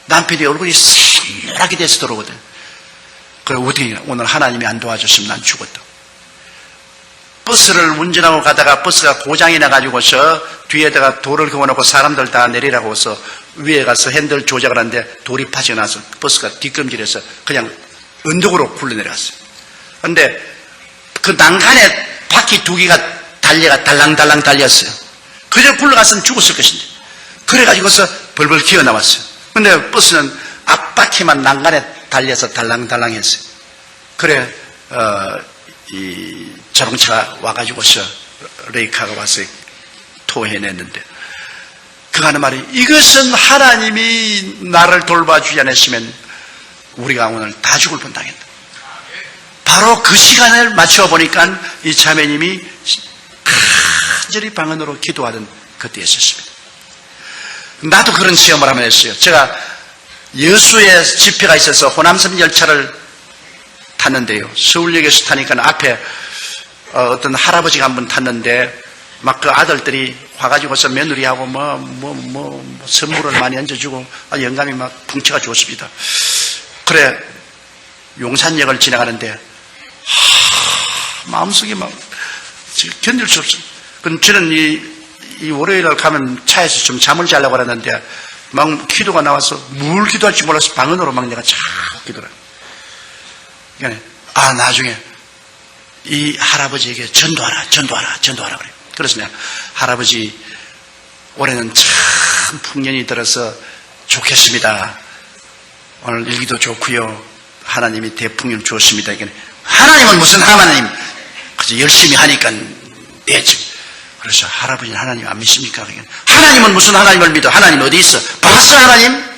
남편이 얼굴이 새노랗게 돼서 들어오거든. 그래 어떻게 오늘 하나님이 안 도와줬으면 난 죽었다. 버스를 운전하고 가다가 버스가 고장이 나가지고서 뒤에다가 돌을 그어놓고 사람들 다 내리라고 해서 위에 가서 핸들 조작을 하는데 돌이 빠져나서 버스가 뒷검질해서 그냥 언덕으로 굴러내려갔어요. 그런데 그 난간에 바퀴 두 개가 달려가 달랑달랑 달렸어요. 그저 굴러갔으면 죽었을 것인데 그래가지고서 벌벌 기어 나왔어요. 근데 버스는 앞바퀴만 난간에 달려서 달랑달랑했어요. 그래 이 자동차가 와가지고서 레이카가 와서 토해냈는데 그가 하는 말이 이것은 하나님이 나를 돌봐주지 않았으면 우리가 오늘 다 죽을 뻔당했다. 바로 그 시간을 맞춰보니까 이 자매님이 간절히 방언으로 기도하던 그때였었습니다. 나도 그런 시험을 한번 했어요. 제가 여수에 집회가 있어서 호남섬 열차를 탔는데요. 서울역에서 타니까 앞에 어떤 할아버지가 한 분 탔는데 막 그 아들들이 와가지고서 며느리하고 선물을 많이 얹어주고 영감이 막 풍채가 좋습니다. 그래 용산역을 지나가는데 마음속에 막 견딜 수 없어요. 그럼 저는 이 월요일날 가면 차에서 좀 잠을 자려고 하는데 막 기도가 나와서 뭘 기도할지 몰라서 방언으로 막 내가 자꾸 기도를 해요. 그러니까 나중에 이 할아버지에게 전도하라 그래요. 그래서 내가 할아버지 올해는 참 풍년이 들어서 좋겠습니다. 오늘 일기도 좋고요. 하나님이 대풍년 주었습니다. 하나님은 무슨 하나님? 그저 열심히 하니까 되지. 그래서 할아버지는 하나님 안 믿습니까? 하나님은 무슨 하나님을 믿어? 하나님 어디 있어? 봤어 하나님?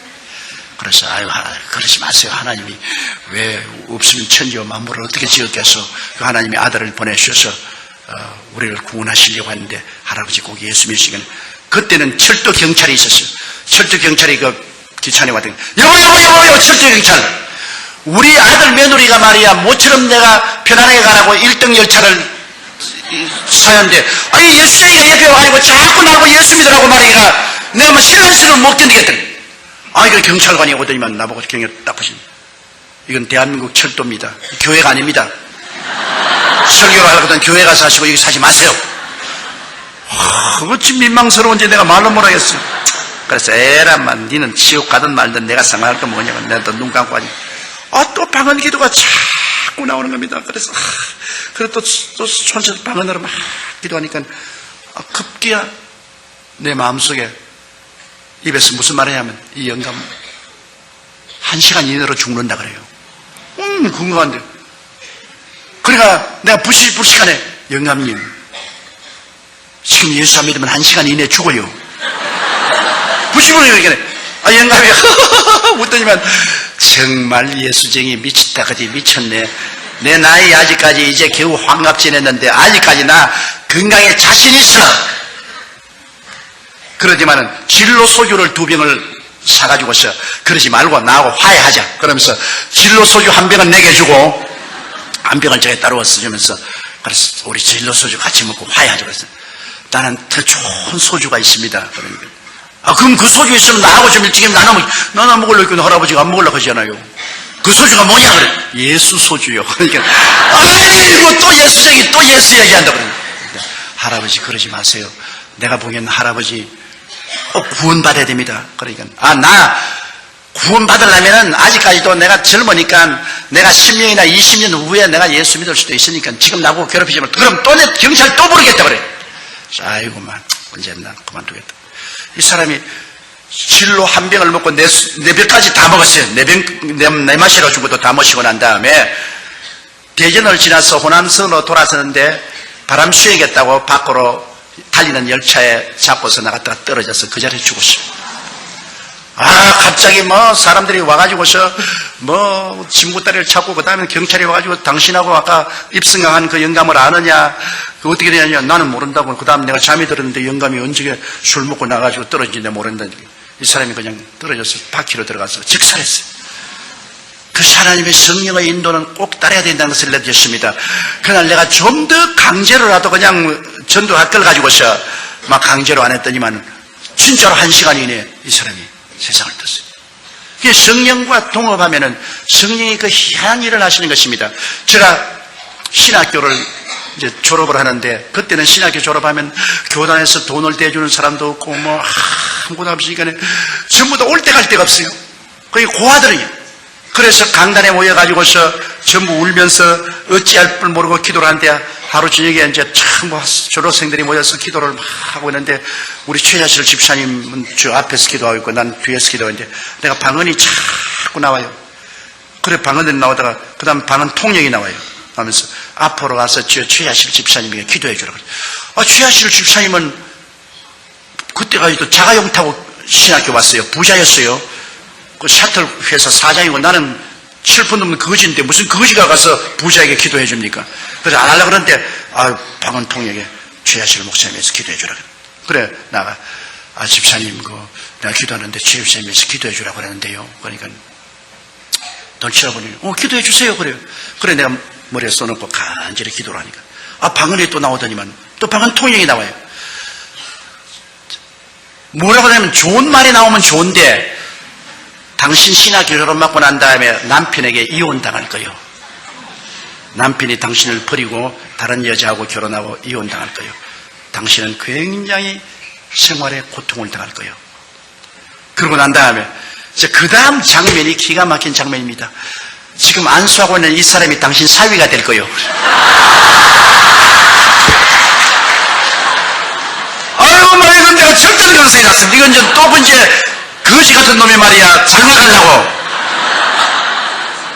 그래서 아유 그러지 마세요. 하나님이 왜 없으면 천지와 만물을 어떻게 지었겠어? 그 하나님이 아들을 보내주셔서 우리를 구원하시려고 하는데 할아버지 꼭 예수 믿으시면 그때는 철도 경찰이 있었어요. 철도 경찰이 그 기차에 왔더니 여보 철도 경찰 우리 아들 며느리가 말이야 모처럼 내가 편안하게 가라고 1등 열차를 사는데 아니 예수쟁이가 옆에 와가지고 자꾸 나보고 예수 믿으라고 말이야. 내가 뭐 신랑스러운 못 견디겠더니 그 경찰관이 오더니만 나보고 경찰 딱 보십니다. 이건 대한민국 철도입니다. 교회가 아닙니다. 설교를 하려거든 교회 가서 하시고 여기 사지 마세요. 어찌 민망스러운지 내가 말로 못하겠어. 그래서 에라만 니는 지옥 가든 말든 내가 상관할 거 뭐냐고 내가 또 눈 감고 하니 또 방언 기도가 자꾸 나오는 겁니다. 그래서 그래 또 손수 방언으로 막 기도하니까 급기야 내 마음속에 입에서 무슨 말을 하냐면 이 영감 1시간 이내로 죽는다 그래요. 궁금한데 그러니까 내가 불시간에 영감님 지금 예수 안 믿으면 1시간 이내에 죽어요. 부시분을 얘기해. 영감이 웃더니만 정말 예수쟁이 미쳤다 그지 미쳤네. 내 나이 아직까지 이제 겨우 환갑 지냈는데 아직까지 나 건강에 자신 있어. 그러지만은 진로 소주를 2병을 사가지고서 그러지 말고 나하고 화해하자. 그러면서 진로 소주 1병은 내게 주고 1병을 저게 따라와서 주면서 그래서 우리 진로 소주 같이 먹고 화해하자. 그랬어. 나는 더 좋은 소주가 있습니다. 그러니까 그럼 그 소주 있으면 나하고 좀 일찍 나는 먹으려고 했는데 할아버지가 안 먹으려고 하잖아요. 그 소주가 뭐냐 그래. 예수 소주요. 그러니까 아이고 또 예수쟁이 또 예수 얘기한다 그래. 할아버지 그러지 마세요. 내가 보기엔 할아버지 구원받아야 됩니다. 그러니까 나 구원받으려면은 아직까지도 내가 젊으니까 내가 10년이나 20년 후에 내가 예수 믿을 수도 있으니까 지금 나보고 괴롭히지만 그럼 또 내 경찰 또 부르겠다 그래. 아이고만 언제 나 그만두겠다. 이 사람이 진로 1병을 먹고 네 병까지 다 먹었어요. 네 마시러 주고도 다 마시고 난 다음에 대전을 지나서 호남선으로 돌아서는데 바람 쐬겠다고 밖으로 달리는 열차에 잡고서 나갔다가 떨어져서 그 자리에 죽었어요. 갑자기 뭐 사람들이 와가지고서 뭐 진구다리를 찾고 그 다음에 경찰이 와가지고 당신하고 아까 입성강한 그 영감을 아느냐, 그 어떻게 되느냐, 나는 모른다고. 그 다음 내가 잠이 들었는데 영감이 언제 술 먹고 나가지고 떨어지는데 모른다. 이 사람이 그냥 떨어져서 바퀴로 들어가서 즉살했어요. 그 하나님의 성령의 인도는 꼭 따라야 된다는 것을 내주셨습니다. 그날 내가 좀 더 강제로라도 그냥 전도할 걸 가지고서 막 강제로 안 했더니만 진짜로 1시간 이내에 이 사람이 세상을 떴어요. 그게 성령과 동업하면은 성령이 그 희한한 일을 하시는 것입니다. 제가 신학교를 이제 졸업을 하는데, 그때는 신학교 졸업하면 교단에서 돈을 대주는 사람도 없고 뭐 아무것도 없으니까 전부 다 올 때 갈 데가 없어요. 거의 고아들이에요. 그래서 강단에 모여가지고서 전부 울면서 어찌할 줄 모르고 기도를 하는데, 하루 저녁에 이제 참 뭐 졸업생들이 모여서 기도를 막 하고 있는데, 우리 최자실 집사님은 저 앞에서 기도하고 있고 난 뒤에서 기도하고 있는데, 내가 방언이 자꾸 나와요. 그래 방언이 나오다가 그 다음 방언 통역이 나와요. 하면서 앞으로 가서 저 최자실 집사님에게 기도해 주라고. 최자실 집사님은 그때가 또 자가용 타고 신학교 왔어요. 부자였어요. 그 샤틀 회사 사장이고, 나는 7푼 넘는 거지인데 무슨 거지가 가서 부자에게 기도해 줍니까? 그래서 안 하려고 그러는데, 방언 통역에 최하실 목사님에서 기도해 주라. 그래, 나가, 집사님, 내가 기도하는데 최 집사님에서 기도해 주라고 그러는데요. 그러니까, 돈 치러보니, 기도해 주세요. 그래요. 그래, 내가 머리에 써놓고 간절히 기도를 하니까, 방언이 또 나오더니만, 또 방언 통역이 나와요. 뭐라고 하냐면, 좋은 말이 나오면 좋은데, 당신 신학교 졸업 받고 난 다음에 남편에게 이혼당할 거예요. 남편이 당신을 버리고 다른 여자하고 결혼하고 이혼당할 거예요. 당신은 굉장히 생활에 고통을 당할 거예요. 그러고 난 다음에 이제 그 다음 장면이 기가 막힌 장면입니다. 지금 안수하고 있는 이 사람이 당신 사위가 될 거예요. 아이고 말이야, 내가 절대로 그런 생각이 났습니다. 이건 이제 또 이제 거지 같은 놈이 말이야 장난하려고.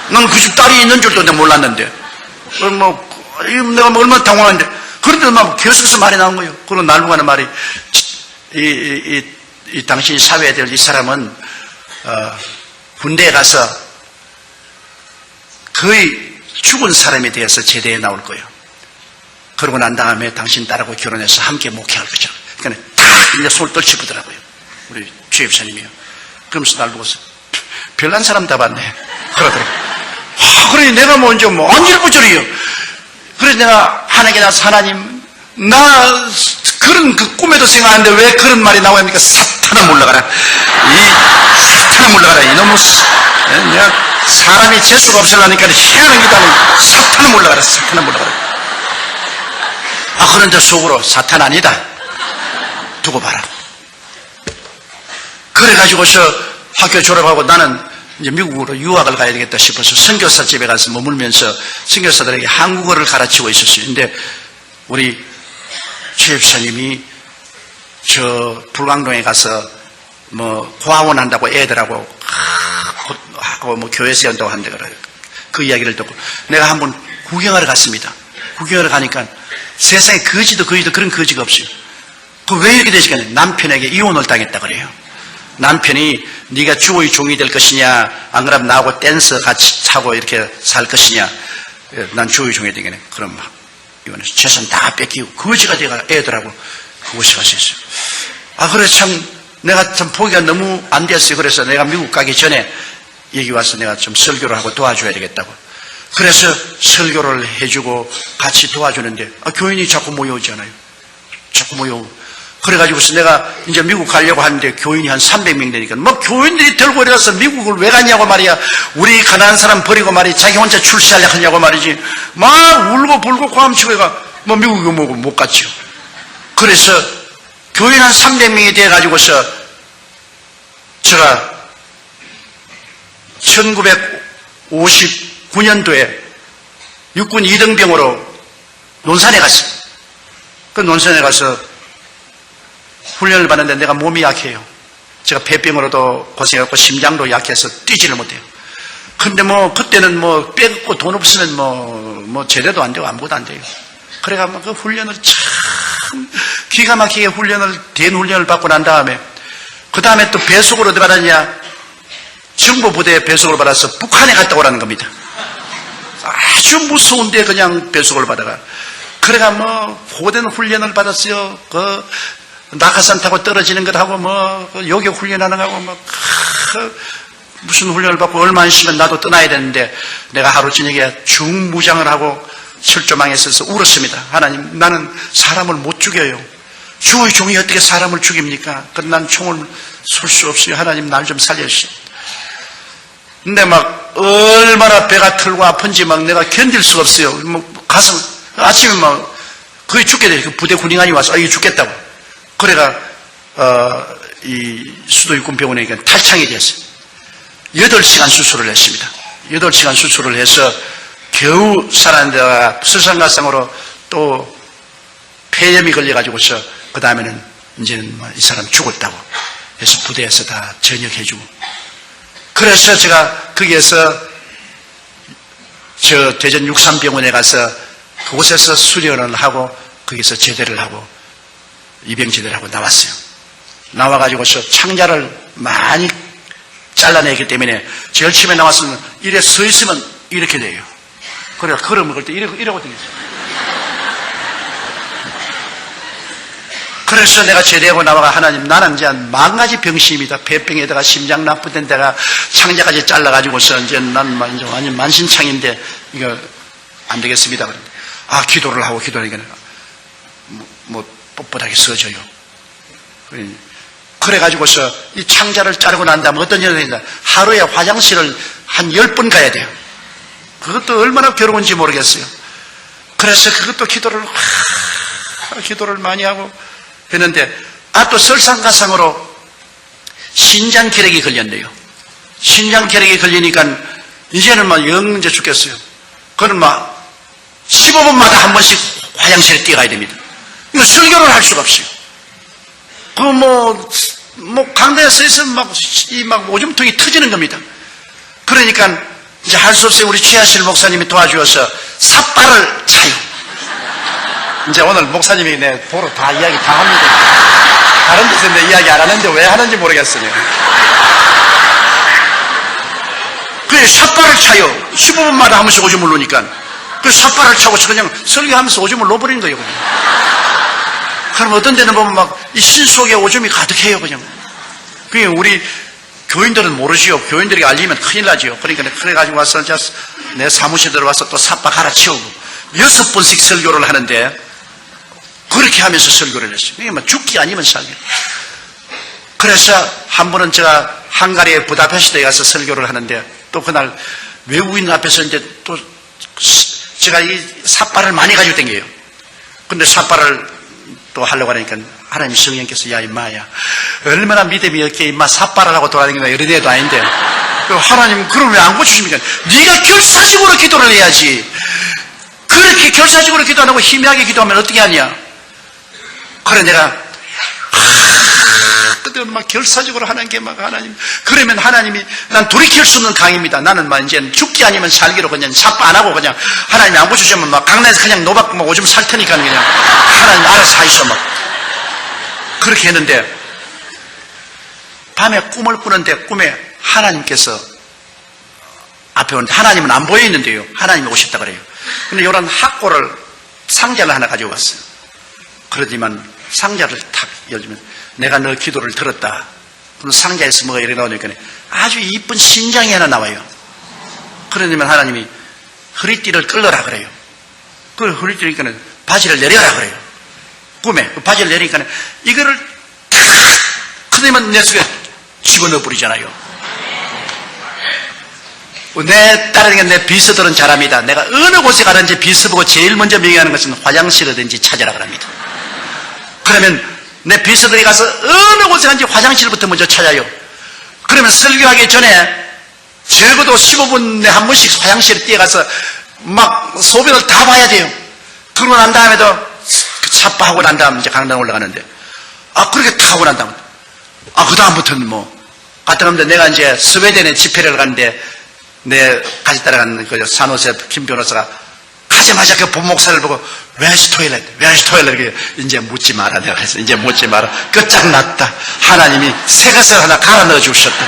난 그 집 딸이 있는 줄도 내가 몰랐는데, 내가 얼마나 당황한데, 그런데 막 계속해서 말이 나온 거예요. 그리고 날고 가는 말이, 이 당신이 사회에 될 이 사람은 군대에 가서 거의 죽은 사람에 대해서 제대에 나올 거예요. 그러고 난 다음에 당신 딸하고 결혼해서 함께 목회할 거죠. 그러니까 탁 이제 손을 떨치더라고요. 우리 최 집사님이요. 그러면서 날 보고서 별난 사람 다 봤네 그러더라고요. 그래 내가 먼저 안절부절이요. 그래서 내가 하나님께 나서, 하나님, 나 그런 그 꿈에도 생각하는데 왜 그런 말이 나오니까, 사탄아 물러가라, 이 사탄아 물러가라, 이놈의 내가 사람이 재수가 없으려니까 희한한 기도하는, 사탄아 물러가라, 사탄아 물러가라. 그런데 속으로 사탄 아니다, 두고 봐라. 그래가지고서 학교 졸업하고 나는 이제 미국으로 유학을 가야 되겠다 싶어서 선교사 집에 가서 머물면서 선교사들에게 한국어를 가르치고 있었어요. 근데 우리 최 집사님이 저 불광동에 가서 고아원 한다고 애들하고 하고 교회에서 한다고 한다 그래요. 그 이야기를 듣고 내가 한번 구경하러 갔습니다. 구경하러 가니까 세상에 거지도 그런 거지가 없어요. 왜 이렇게 되시겠냐, 남편에게 이혼을 당했다 그래요. 남편이 네가 주의 종이 될 것이냐, 안 그러면 나하고 댄스 같이 하고 이렇게 살 것이냐, 난 주의 종이 되겠네. 그럼 막 이혼해서 재산 다 뺏기고 거지가 돼가 애들하고 그곳에 가서 있어요. 그래 참 내가 참 보기가 너무 안 됐어요. 그래서 내가 미국 가기 전에 여기 와서 내가 좀 설교를 하고 도와줘야 되겠다고. 그래서 설교를 해주고 같이 도와주는데 교인이 자꾸 모여오잖아요. 자꾸 모여오고. 그래가지고서 내가 이제 미국 가려고 하는데 교인이 한 300명 되니까 교인들이 들고 이래서 미국을 왜 갔냐고 말이야. 우리 가난한 사람 버리고 말이야. 자기 혼자 출세하려고 하냐고 말이지. 막 울고 불고 고함치고 해가 미국에 못 갔죠. 그래서 교인 한 300명이 돼가지고서 제가 1959년도에 육군 2등병으로 논산에 갔어요. 그 논산에 가서 훈련을 받는데 내가 몸이 약해요. 제가 폐병으로도 고생했고 심장도 약해서 뛰지를 못해요. 근데 그때는 빼고 돈 없으면 제대도 안 되고 아무것도 안 돼요. 그래가 그 훈련을 참 기가 막히게 된 훈련을 받고 난 다음에 그 다음에 또 배속으로 어디 받았냐, 정보 부대에 배속을 받아서 북한에 갔다 오라는 겁니다. 아주 무서운데 그냥 배속을 받아가. 그래가 뭐 고된 훈련을 받았어요. 그 낙하산 타고 떨어지는 것하고 뭐 요격 훈련하는 거하고 뭐 무슨 훈련을 받고 얼마 안 있으면 나도 떠나야 되는데 내가 하루 저녁에 중무장을 하고 철조망에 서서 울었습니다. 하나님, 나는 사람을 못 죽여요. 주의 종이 어떻게 사람을 죽입니까? 난 총을 쏠 수 없어요. 하나님, 날 좀 살려주시오. 근데 막 얼마나 배가 털고 아픈지 막 내가 견딜 수가 없어요. 뭐 가슴 아침에 막 거의 죽게 돼. 그 부대 군인관이 와서 이거 죽겠다고. 그래가 이 수도육군 병원에 탈창이 되었어요. 8시간 수술을 했습니다. 8시간 수술을 해서 겨우 살았는데 수상가상으로 또 폐렴이 걸려가지고서 그 다음에는 이제는 이 사람 죽었다고 해서 부대에서 다 전역해주고. 그래서 제가 거기에서 저 대전 육산병원에 가서 그곳에서 수련을 하고 거기서 제대를 하고 입영 제대를 하고 나왔어요. 나와가지고서 창자를 많이 잘라내기 때문에 제일 처음에 나왔으면 이래 서 있으면 이렇게 돼요. 그래 걸어 먹을 때 이러고 다녔어요. 그래서 내가 제대하고 나와가 하나님, 나는 이제 10,000가지 병심이다. 폐병에다가 심장 나쁜 데다가 창자까지 잘라가지고서 이제 난 완전 만신창인데 이거 안 되겠습니다. 아, 기도를 하고 기도하니까 뭐 뻣뻣하게 써져요. 그래가지고서 이 창자를 자르고 난 다음에 어떤 일이 있냐, 하루에 화장실을 한 10번 가야 돼요. 그것도 얼마나 괴로운지 모르겠어요. 그래서 그것도 기도를 많이 하고 했는데, 또 설상가상으로 신장결핵이 걸렸네요. 신장결핵이 걸리니까 이제는 막 영 이제 죽겠어요. 그건 막 15분마다 한 번씩 화장실에 뛰어가야 됩니다. 이거 설교를 할 수가 없어요. 강당에 서 있으면 막 오줌통이 터지는 겁니다. 그러니까 이제 할 수 없어요. 우리 최하실 목사님이 도와주어서 삿발을 차요. 이제 오늘 목사님이 내 도로 다 이야기 다 합니다. 다른 데서 내 이야기 안 하는데 왜 하는지 모르겠어요. 그 삿발을 차요. 15분마다 한 번씩 오줌을 놓으니까. 그 삿발을 차고 그냥 설교하면서 오줌을 놓아버리는 거예요. 그냥. 그럼 어떤 데는 보면 막 이 신 속에 오줌이 가득해요. 그냥. 그게 우리 교인들은 모르지요. 교인들이 알리면 큰일 나지요. 그러니까 그래가지고 와서 내 사무실에 들어와서 또 삿발 갈아치우고 6번씩 설교를 하는데, 그렇게 하면서 설교를 했어요. 이게 뭐 죽기 아니면 살기. 그래서 한 번은 제가 헝가리의 부다페스트에 가서 설교를 하는데, 또 그날 외국인 앞에서 이제 또 제가 이 삿발을 많이 가지고 댕겨요. 근데 삿발을 또 하려고 하니까 하나님 성령께서, 야 임마야, 얼마나 믿음이 없게 임마 삿발을 하고 돌아다니는 이런 애도 아닌데, 하나님 그럼 왜 안 고쳐주십니까? 네가 결사적으로 기도를 해야지. 그렇게 결사적으로 기도 안 하고 희미하게 기도하면 어떻게 하냐? 그래 내가 그때 막 결사적으로 하나님께 막, 하나님, 그러면 하나님이, 난 돌이킬 수 없는 강입니다. 나는 막 이제 죽기 아니면 살기로 그냥 삽바 안 하고 그냥 하나님이 안 고쳐주면 막 강남에서 그냥 노박 막 오줌 살 테니까 그냥 하나님 알아서 하시오 막. 그렇게 했는데, 밤에 꿈을 꾸는데 꿈에 하나님께서 앞에 오는데, 하나님은 안 보여 있는데요, 하나님이 오셨다 그래요. 근데 이런 학고를, 상자를 하나 가지고 왔어요. 그러지만 상자를 탁 열면 내가 너 기도를 들었다. 그럼 상자에서 뭐가 이렇게 나오니까 아주 이쁜 신장이 하나 나와요. 그러면 하나님이 허리띠를 끌어라 그래요. 그 허리띠니까 바지를 내려라 그래요. 꿈에 그 바지를 내리니까 이거를 탁 그러면 내 속에 집어넣어 버리잖아요. 내 딸에게 내 비서들은 잘합니다. 내가 어느 곳에 가든지 비서 보고 제일 먼저 명령하는 것은 화장실이든지 찾아라 그럽니다. 그러면 내 비서들이 가서 어느 곳에 가든지 화장실부터 먼저 찾아요. 그러면 설교하기 전에 적어도 15분에 한 번씩 화장실에 뛰어가서 막 소변을 다 봐야 돼요. 그러고 난 다음에도 삽바하고 난 다음 이제 강당 올라가는데, 그렇게 다 하고 난 다음, 그 다음부터는 갔다 가면 내가 이제 스웨덴에 집회를 가는데, 내 같이 따라간 그 산호세 김 변호사가 가자마자 그 본목사를 보고 Where's toilet? 이제 묻지 마라. 내가 그래서 이제 묻지 마라. 끝장났다. 하나님이 새 것을 하나 갈아 넣어 주셨다.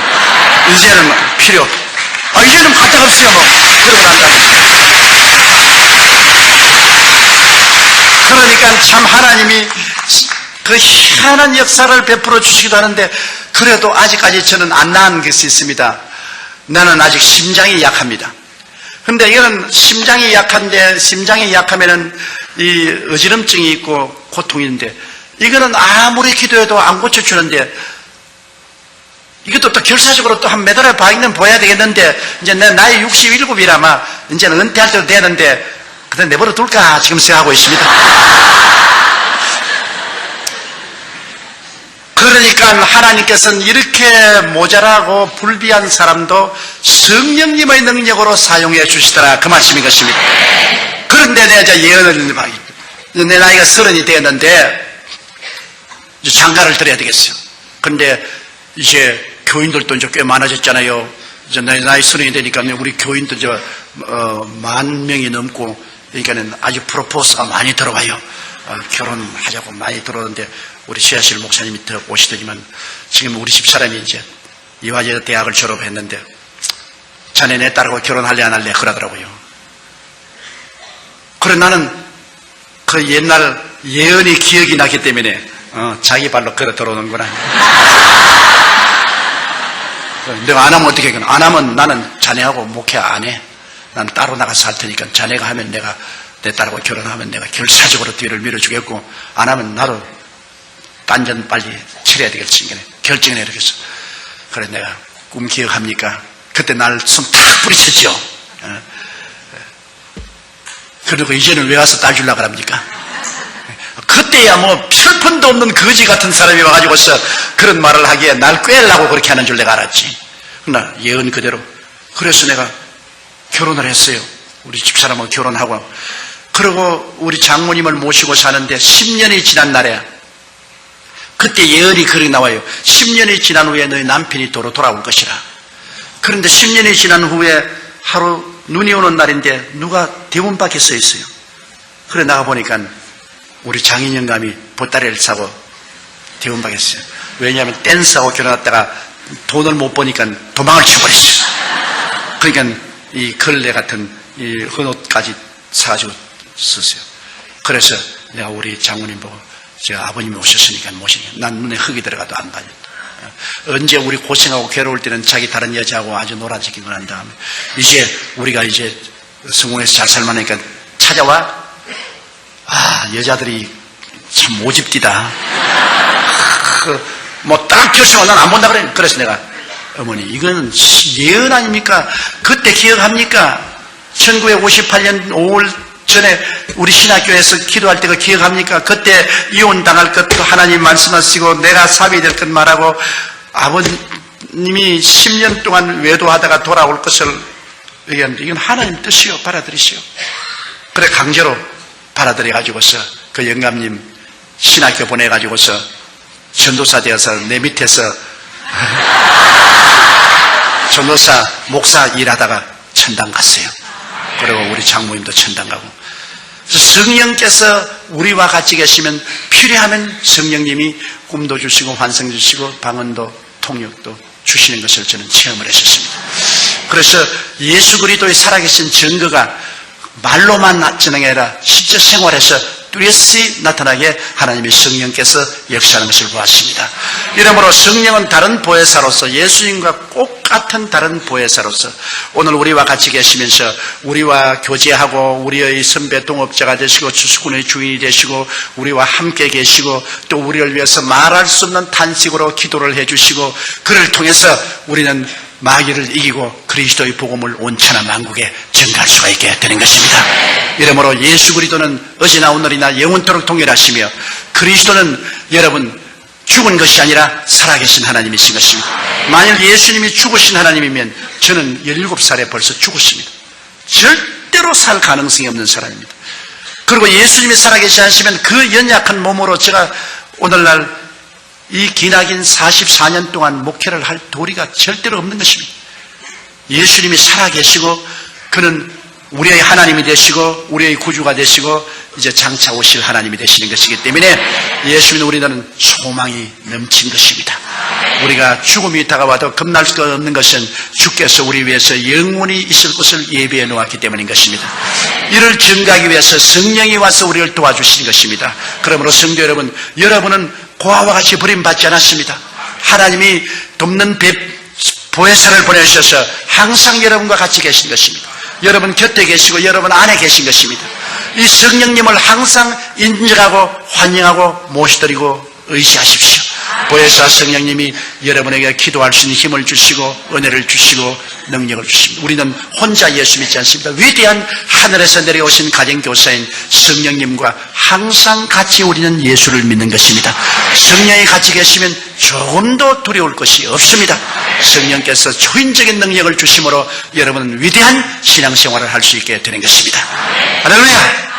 이제는 필요, 이제는 가짜 없어요, 뭐. 그러고 난다. 그러니까 참 하나님이 그 희한한 역사를 베풀어 주시기도 하는데, 그래도 아직까지 저는 안 나은 것이 있습니다. 나는 아직 심장이 약합니다. 근데 이거는 심장이 약한데, 심장이 약하면은 이 어지럼증이 있고 고통이 있는데, 이거는 아무리 기도해도 안 고쳐주는데, 이것도 또 결사적으로 또 한 매달에 박이는 보여야 되겠는데, 이제 내 나이 67이라마 이제는 은퇴할 때도 되는데, 그때 내버려 둘까 지금 생각하고 있습니다. 그러니까 하나님께서는 이렇게 모자라고 불비한 사람도 성령님의 능력으로 사용해 주시더라, 그 말씀인 것입니다. 그런데 내가 이제 예언을, 내 나이가 30이 되었는데 이제 장가를 드려야 되겠어요. 그런데 이제 교인들도 이제 꽤 많아졌잖아요. 이제 나이 30이 되니까 우리 교인도 이제 10,000명이 넘고, 그러니까는 아주 프로포스가 많이 들어와요. 결혼하자고 많이 들어오는데, 우리 시아실 목사님이 더 오시더니만, 지금 우리 집사람이 이제 이화여 대학을 졸업했는데, 자네 내 딸하고 결혼할래 안 할래 그러더라고요. 그래 나는 그 옛날 예언이 기억이 나기 때문에 자기 발로 걸어 들어오는구나. 내가 안 하면 어떻게 해? 안 하면 나는 자네하고 목회 안 해. 난 따로 나가서 할 테니까 자네가 하면 내가, 내 딸하고 결혼하면 내가 결사적으로 뒤를 밀어주겠고, 안 하면 나도 딴전 빨리 치러야 되겠지. 결정을 해야겠어. 그래 내가 꿈 기억합니까? 그때 날 손 탁 뿌리쳤죠. 그리고 이제는 왜 와서 딸 주려고 합니까? 그때야 뭐 철판도 없는 거지 같은 사람이 와가지고서 그런 말을 하기에 날 꿰려고 그렇게 하는 줄 내가 알았지. 그러나 예언 그대로. 그래서 내가 결혼을 했어요. 우리 집사람하고 결혼하고. 그리고 우리 장모님을 모시고 사는데 10년이 지난 날에, 그때 예언이 그렇게 나와요. 10년이 지난 후에 너희 남편이 도로 돌아올 것이라. 그런데 10년이 지난 후에 하루 눈이 오는 날인데 누가 대문 밖에 서 있어요. 그래 나가 보니까 우리 장인 영감이 보따리를 사고 대문 밖에 있어요. 왜냐하면 댄스하고 결혼했다가 돈을 못 버니까 도망을 쳐버렸어요. 그러니까 이 걸레 같은 이 헌옷까지 사가지고 썼어요. 그래서 내가 우리 장모님 보고, 제가 아버님이 오셨으니까 모시니, 난 눈에 흙이 들어가도 안 봐요. 언제 우리 고생하고 괴로울 때는 자기 다른 여자하고 아주 놀아지기고 난 다음에, 이제 우리가 이제 성공해서 잘 살만하니까 찾아와. 여자들이 참 모집디다. 뭐 딱 줬으면 난 안 본다 그래. 그래서 내가, 어머니 이건 예언 아닙니까? 그때 기억합니까? 1958년 5월 전에 우리 신학교에서 기도할 때가 기억합니까? 그때 이혼당할 것도 하나님 말씀하시고 내가 삽이 될 것 말하고, 아버님이 10년 동안 외도하다가 돌아올 것을 얘기하는데, 이건 하나님 뜻이요, 받아들이시오. 그래 강제로 받아들여가지고서 그 영감님 신학교 보내가지고서 전도사 되어서 내 밑에서 전도사 목사 일하다가 천당 갔어요. 그리고 우리 장모님도 천당 가고. 성령께서 우리와 같이 계시면 필요하면 성령님이 꿈도 주시고 환상 주시고 방언도 통역도 주시는 것을 저는 체험을 했었습니다. 그래서 예수 그리스도의 살아계신 증거가 말로만 진행이 아니라 실제 생활에서 뚜렷이 나타나게 하나님의 성령께서 역사하는 것을 보았습니다. 이러므로 성령은 다른 보혜사로서, 예수님과 똑같은 다른 보혜사로서 오늘 우리와 같이 계시면서 우리와 교제하고 우리의 선배 동업자가 되시고 주수꾼의 주인이 되시고 우리와 함께 계시고 또 우리를 위해서 말할 수 없는 탄식으로 기도를 해주시고, 그를 통해서 우리는 마귀를 이기고 그리스도의 복음을 온 천하 만국에 전가할 수가 있게 되는 것입니다. 이러므로 예수 그리스도는 어제나 오늘이나 영원토록 동일하시며, 그리스도는 여러분 죽은 것이 아니라 살아계신 하나님이신 것입니다. 만일 예수님이 죽으신 하나님이면 저는 17살에 벌써 죽었습니다. 절대로 살 가능성이 없는 사람입니다. 그리고 예수님이 살아계시면 그 연약한 몸으로 제가 오늘날 이 기나긴 44년 동안 목회를 할 도리가 절대로 없는 것입니다. 예수님이 살아계시고 그는 우리의 하나님이 되시고 우리의 구주가 되시고 이제 장차 오실 하나님이 되시는 것이기 때문에 예수님은 우리는 소망이 넘친 것입니다. 우리가 죽음이 다가와도 겁날 수 없는 것은 주께서 우리 위해서 영원히 있을 곳을 예비해 놓았기 때문인 것입니다. 이를 증가하기 위해서 성령이 와서 우리를 도와주신 것입니다. 그러므로 성도 여러분, 여러분은 고아와 같이 버림받지 않았습니다. 하나님이 돕는 보혜사를 보내주셔서 항상 여러분과 같이 계신 것입니다. 여러분 곁에 계시고 여러분 안에 계신 것입니다. 이 성령님을 항상 인정하고 환영하고 모시드리고 의지하십시오. 보혜사 성령님이 여러분에게 기도할 수 있는 힘을 주시고 은혜를 주시고 능력을 주십니다. 우리는 혼자 예수 믿지 않습니다. 위대한 하늘에서 내려오신 가정교사인 성령님과 항상 같이 우리는 예수를 믿는 것입니다. 성령이 같이 계시면 조금도 두려울 것이 없습니다. 성령께서 초인적인 능력을 주심으로 여러분은 위대한 신앙생활을 할 수 있게 되는 것입니다. 할렐루야!